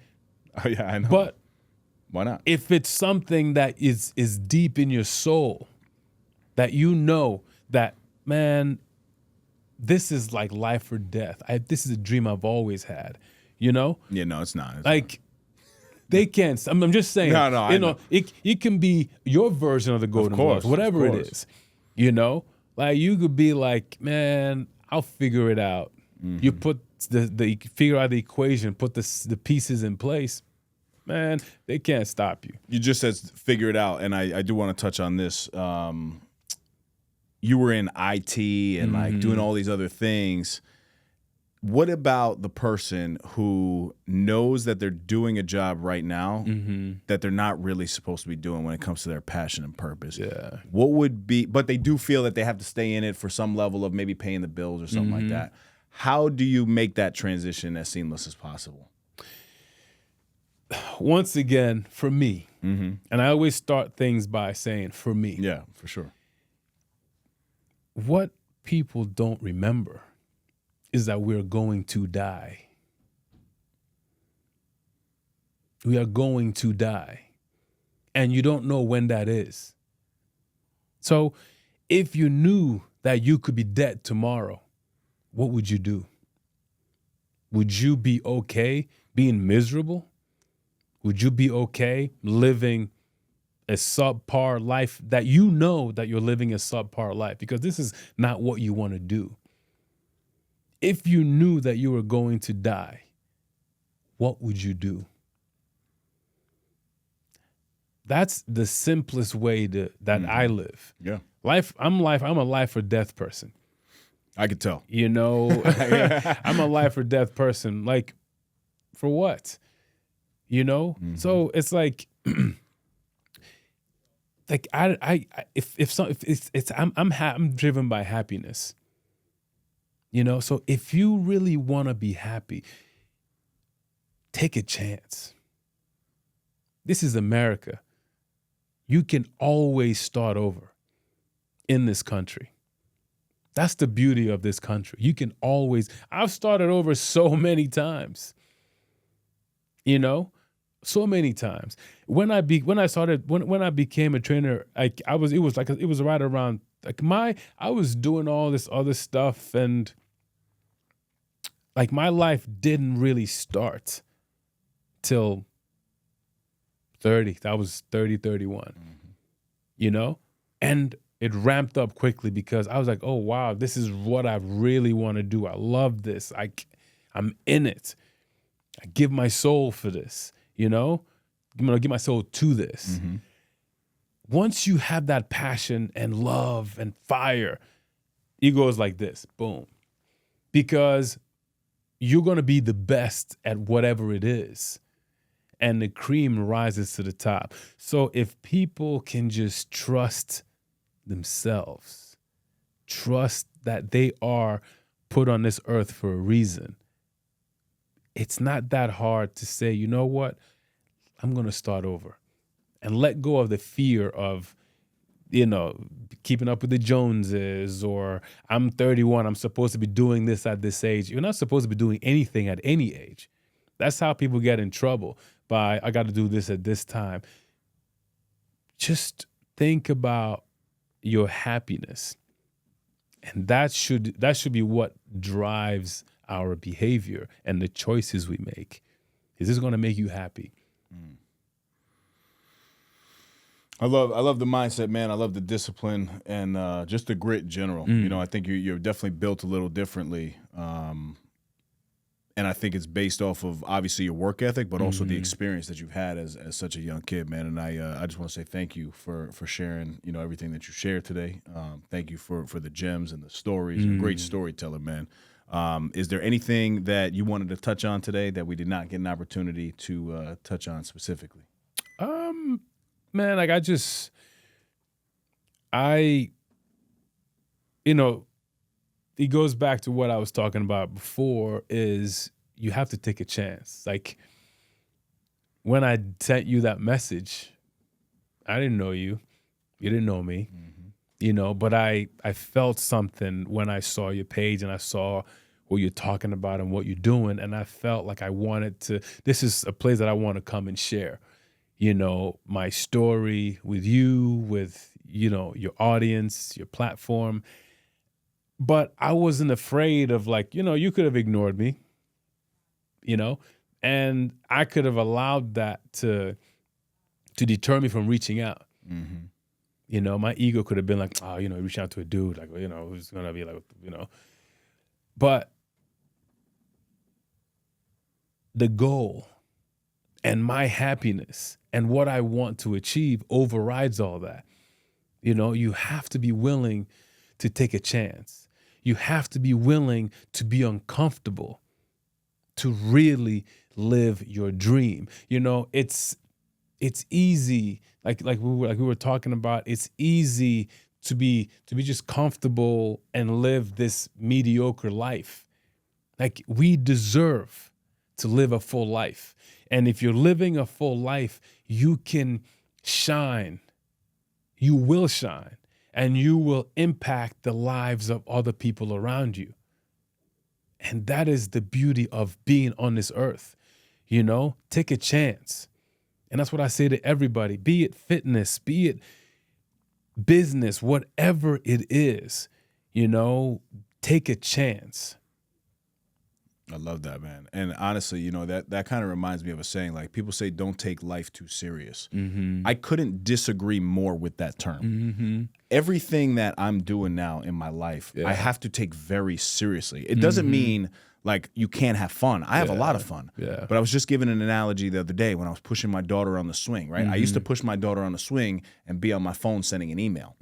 Oh yeah, I know. But why not? If it's something that is deep in your soul, that that, man, this is like life or death. This is a dream I've always had. Yeah, no, it's not. They can't. I'm just saying. No, I know. It can be your version of the Golden Gloves, whatever it is. You could be like, man, I'll figure it out. You put figure out the equation, put the pieces in place. Man, they can't stop you. You just said figure it out, and I do want to touch on this. You were in IT and doing all these other things. What about the person who knows that they're doing a job right now that they're not really supposed to be doing when it comes to their passion and purpose? Yeah. What would be, but they do feel that they have to stay in it for some level of maybe paying the bills or something like that. How do you make that transition as seamless as possible? Once again, for me, and I always start things by saying, for me. Yeah, for sure. What people don't remember is that we're going to die. We are going to die. and you don't know when that is. So if you knew that you could be dead tomorrow, what would you do? Would you be okay being miserable? Would you be okay living a subpar life that you know that you're living a subpar life? Because this is not what you want to do. If you knew that you were going to die, what would you do? That's the simplest way that I live. Yeah. I'm a life or death person. I could tell. You know, I'm a life or death person. Like, for what? You know? So it's like, like I'm driven by happiness. You know, so if you really want to be happy, take a chance. This is America. You can always start over in this country. That's the beauty of this country. You can always, I've started over so many times. You know, so many times. When I became a trainer, I was right around I was doing all this other stuff, and like my life didn't really start till 30. That was 30, 31. You know? And it ramped up quickly because I was like, oh, wow, this is what I really want to do. I love this. I'm in it. I give my soul for this, you know? I'm going to give my soul to this. Once you have that passion and love and fire, it goes like this, boom. Because you're going to be the best at whatever it is. And the cream rises to the top. So if people can just trust themselves, trust that they are put on this earth for a reason, it's not that hard to say, you know what, I'm going to start over and let go of the fear of, you know, keeping up with the Joneses, or I'm 31, I'm supposed to be doing this at this age. You're not supposed to be doing anything at any age. That's how people get in trouble, by I got to do this at this time. Just think about your happiness. And that should be what drives our behavior and the choices we make. Is this going to make you happy? I love the mindset, man. I love the discipline and just the grit in general. You know, I think you're definitely built a little differently. And I think it's based off of obviously your work ethic, but also the experience that you've had as such a young kid, man. And I just want to say thank you for sharing, you know, everything that you shared today. Thank you for the gems and the stories. You're a great storyteller, man. Is there anything that you wanted to touch on today that we did not get an opportunity to touch on specifically? Man, like you know, it goes back to what I was talking about before, is you have to take a chance. Like, when I sent you that message, I didn't know you. You didn't know me. You know, but I felt something when I saw your page and I saw what you're talking about and what you're doing, and I felt like I wanted to, this is a place that I want to come and share, you know, my story with you, with, you know, your audience, your platform. But I wasn't afraid of, like, you know, you could have ignored me, you know, and I could have allowed that to deter me from reaching out. You know, my ego could have been like, oh, you know, reach out to a dude, like, you know, who's going to be like, you know. But the goal and my happiness and what I want to achieve overrides all that. You know, you have to be willing to take a chance. You have to be willing to be uncomfortable to really live your dream. You know, it's easy, like we were talking about. It's easy to be just comfortable and live this mediocre life. Like, we deserve to live a full life. And if you're living a full life, you can shine. You will shine. And you will impact the lives of other people around you. And that is the beauty of being on this earth. You know, take a chance. And that's what I say to everybody, be it fitness, be it business, whatever it is, take a chance. I love that, man. And honestly, that kind of reminds me of a saying, like people say, don't take life too serious. I couldn't disagree more with that term. Everything that I'm doing now in my life, I have to take very seriously. It doesn't mean like you can't have fun. I have a lot of fun. But I was just giving an analogy the other day when I was pushing my daughter on the swing, right? I used to push my daughter on the swing and be on my phone sending an email,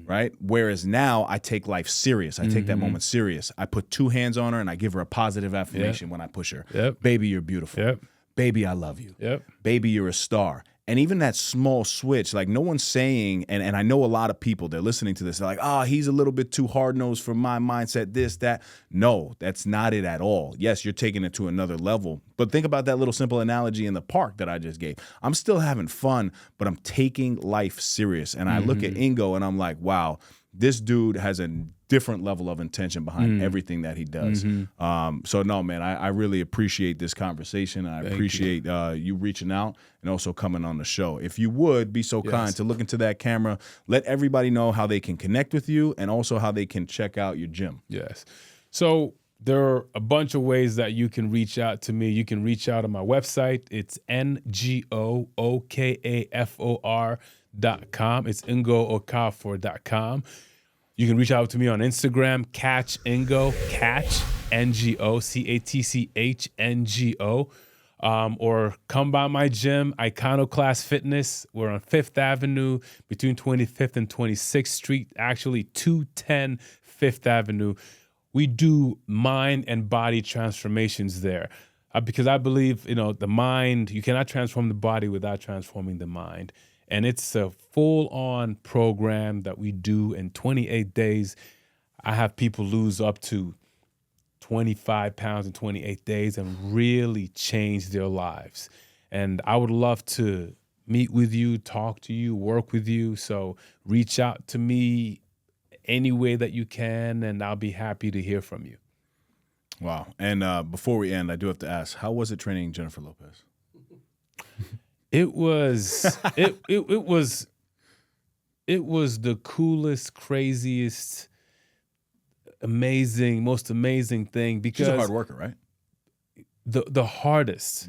right? Whereas now I take life serious. I take that moment serious. I put 2 hands on her and I give her a positive affirmation when I push her. Baby, you're beautiful. Baby, I love you. Baby, you're a star. And even that small switch, like no one's saying, and I know a lot of people, they're listening to this, they're like, he's a little bit too hard-nosed for my mindset, this, that. No, that's not it at all. Yes, you're taking it to another level. But think about that little simple analogy in the park that I just gave. I'm still having fun, but I'm taking life serious. And I look at Ngo and I'm like, wow, this dude has a different level of intention behind everything that he does. So no, man, I really appreciate this conversation. I appreciate you reaching out and also coming on the show. If you would be so kind to look into that camera, let everybody know how they can connect with you and also how they can check out your gym. Yes. So there are a bunch of ways that you can reach out to me. You can reach out on my website. It's NGOOKAFOR.com. It's NgoOkafor.com. You can reach out to me on Instagram, Catch Ngo, Catch NGO, CATCHNGO, or come by my gym, Iconoclast Fitness. We're on 5th Avenue between 25th and 26th Street, actually 210 5th Avenue. We do mind and body transformations there because I believe, the mind, you cannot transform the body without transforming the mind. And it's a full-on program that we do in 28 days. I have people lose up to 25 pounds in 28 days and really change their lives. And I would love to meet with you, talk to you, work with you. So reach out to me any way that you can, and I'll be happy to hear from you. Wow. And before we end, I do have to ask, how was it training Jennifer Lopez? It was the coolest, craziest, most amazing thing because she's a hard worker, right? The hardest.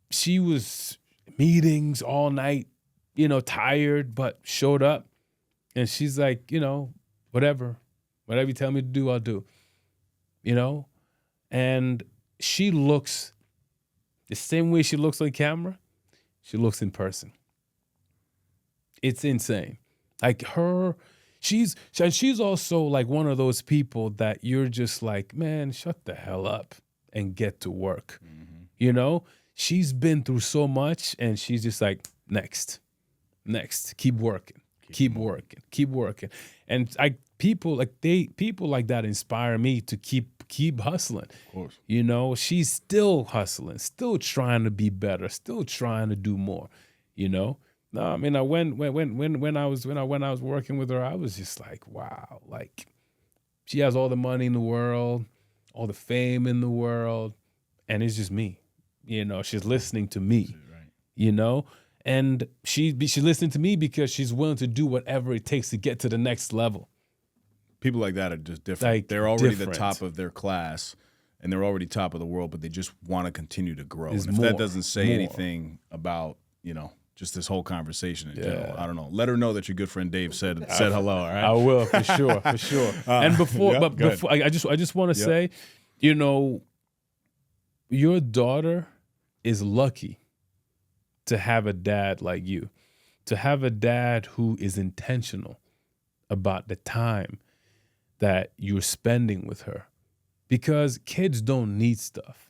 She was meetings all night, tired, but showed up, and she's like, whatever you tell me to do, I'll do. And she looks the same way she looks on camera, she looks in person. It's insane. Like she's also like one of those people that you're just like, man, shut the hell up and get to work. She's been through so much and she's just like, next, keep working. And people like that inspire me to keep hustling. Of course. She's still hustling, still trying to be better, still trying to do more. No, I mean, when I was working with her, I was just like, wow, like she has all the money in the world, all the fame in the world, and it's just me. She's listening to me. Right. And she's listening to me because she's willing to do whatever it takes to get to the next level. People like that are just different. Like, they're already the top of their class, and they're already top of the world, but they just want to continue to grow. And if that doesn't say anything about, just this whole conversation in general, I don't know. Let her know that your good friend Dave said hello, all right? I will, for sure. And before I just want to say, your daughter is lucky to have a dad like you, to have a dad who is intentional about the time that you're spending with her. Because kids don't need stuff.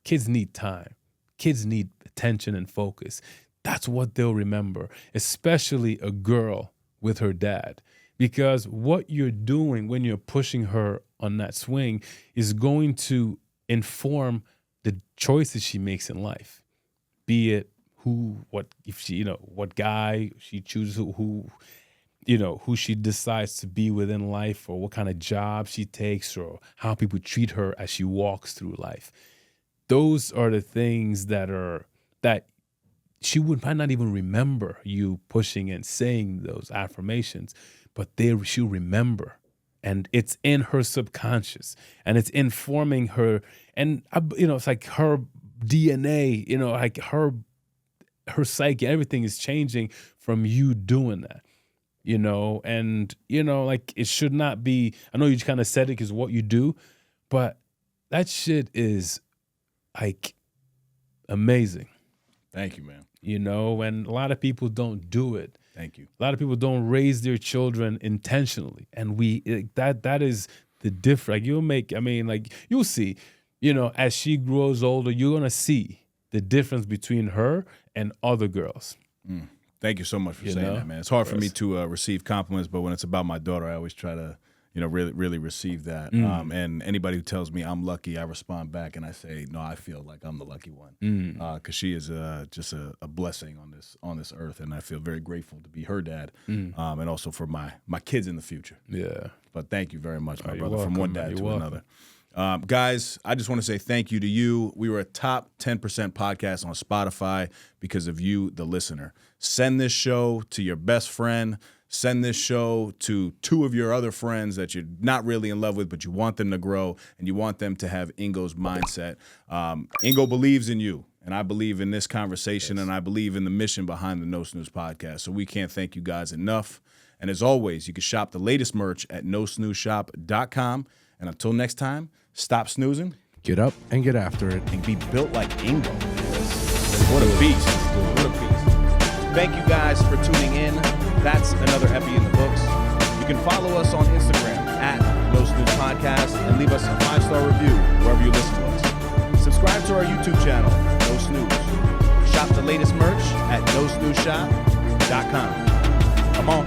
Kids need time. Kids need attention and focus. That's what they'll remember, especially a girl with her dad. Because what you're doing when you're pushing her on that swing is going to inform the choices she makes in life. Be it what guy she chooses, who she decides to be within life, or what kind of job she takes, or how people treat her as she walks through life. those are the things that she might not even remember you pushing and saying those affirmations, but she'll remember. And it's in her subconscious, and it's informing her. And, it's like her DNA, like her psyche, everything is changing from you doing that, and, like it should not be, I know you kind of said it because what you do, but that shit is like amazing. Thank you, man. And a lot of people don't do it. Thank you. A lot of people don't raise their children intentionally, and that is the difference. Like you'll see, as she grows older, you're gonna see the difference between her and other girls. Thank you so much for saying that, man. It's hard for me to receive compliments, but when it's about my daughter, I always try to, really receive that. And anybody who tells me I'm lucky, I respond back and I say, no, I feel like I'm the lucky one, because she is just a blessing on this earth, and I feel very grateful to be her dad, and also for my kids in the future. Yeah. But thank you very much, my brother, welcome, from one dad to another. Guys, I just want to say thank you to you. We were a top 10% podcast on Spotify because of you, the listener. Send this show to your best friend. Send this show to 2 of your other friends that you're not really in love with, but you want them to grow and you want them to have Ngo's mindset. Ngo believes in you, and I believe in this conversation, and I believe in the mission behind the No Snooze podcast. So we can't thank you guys enough. And as always, you can shop the latest merch at nosnoozeshop.com. And until next time, stop snoozing. Get up and get after it. And be built like Ngo. What a beast. What a beast. Thank you guys for tuning in. That's another epi in the books. You can follow us on Instagram at No Snooze Podcast and leave us a 5-star review wherever you listen to us. Subscribe to our YouTube channel, No Snooze. Shop the latest merch at nosnoozeshop.com. Come on.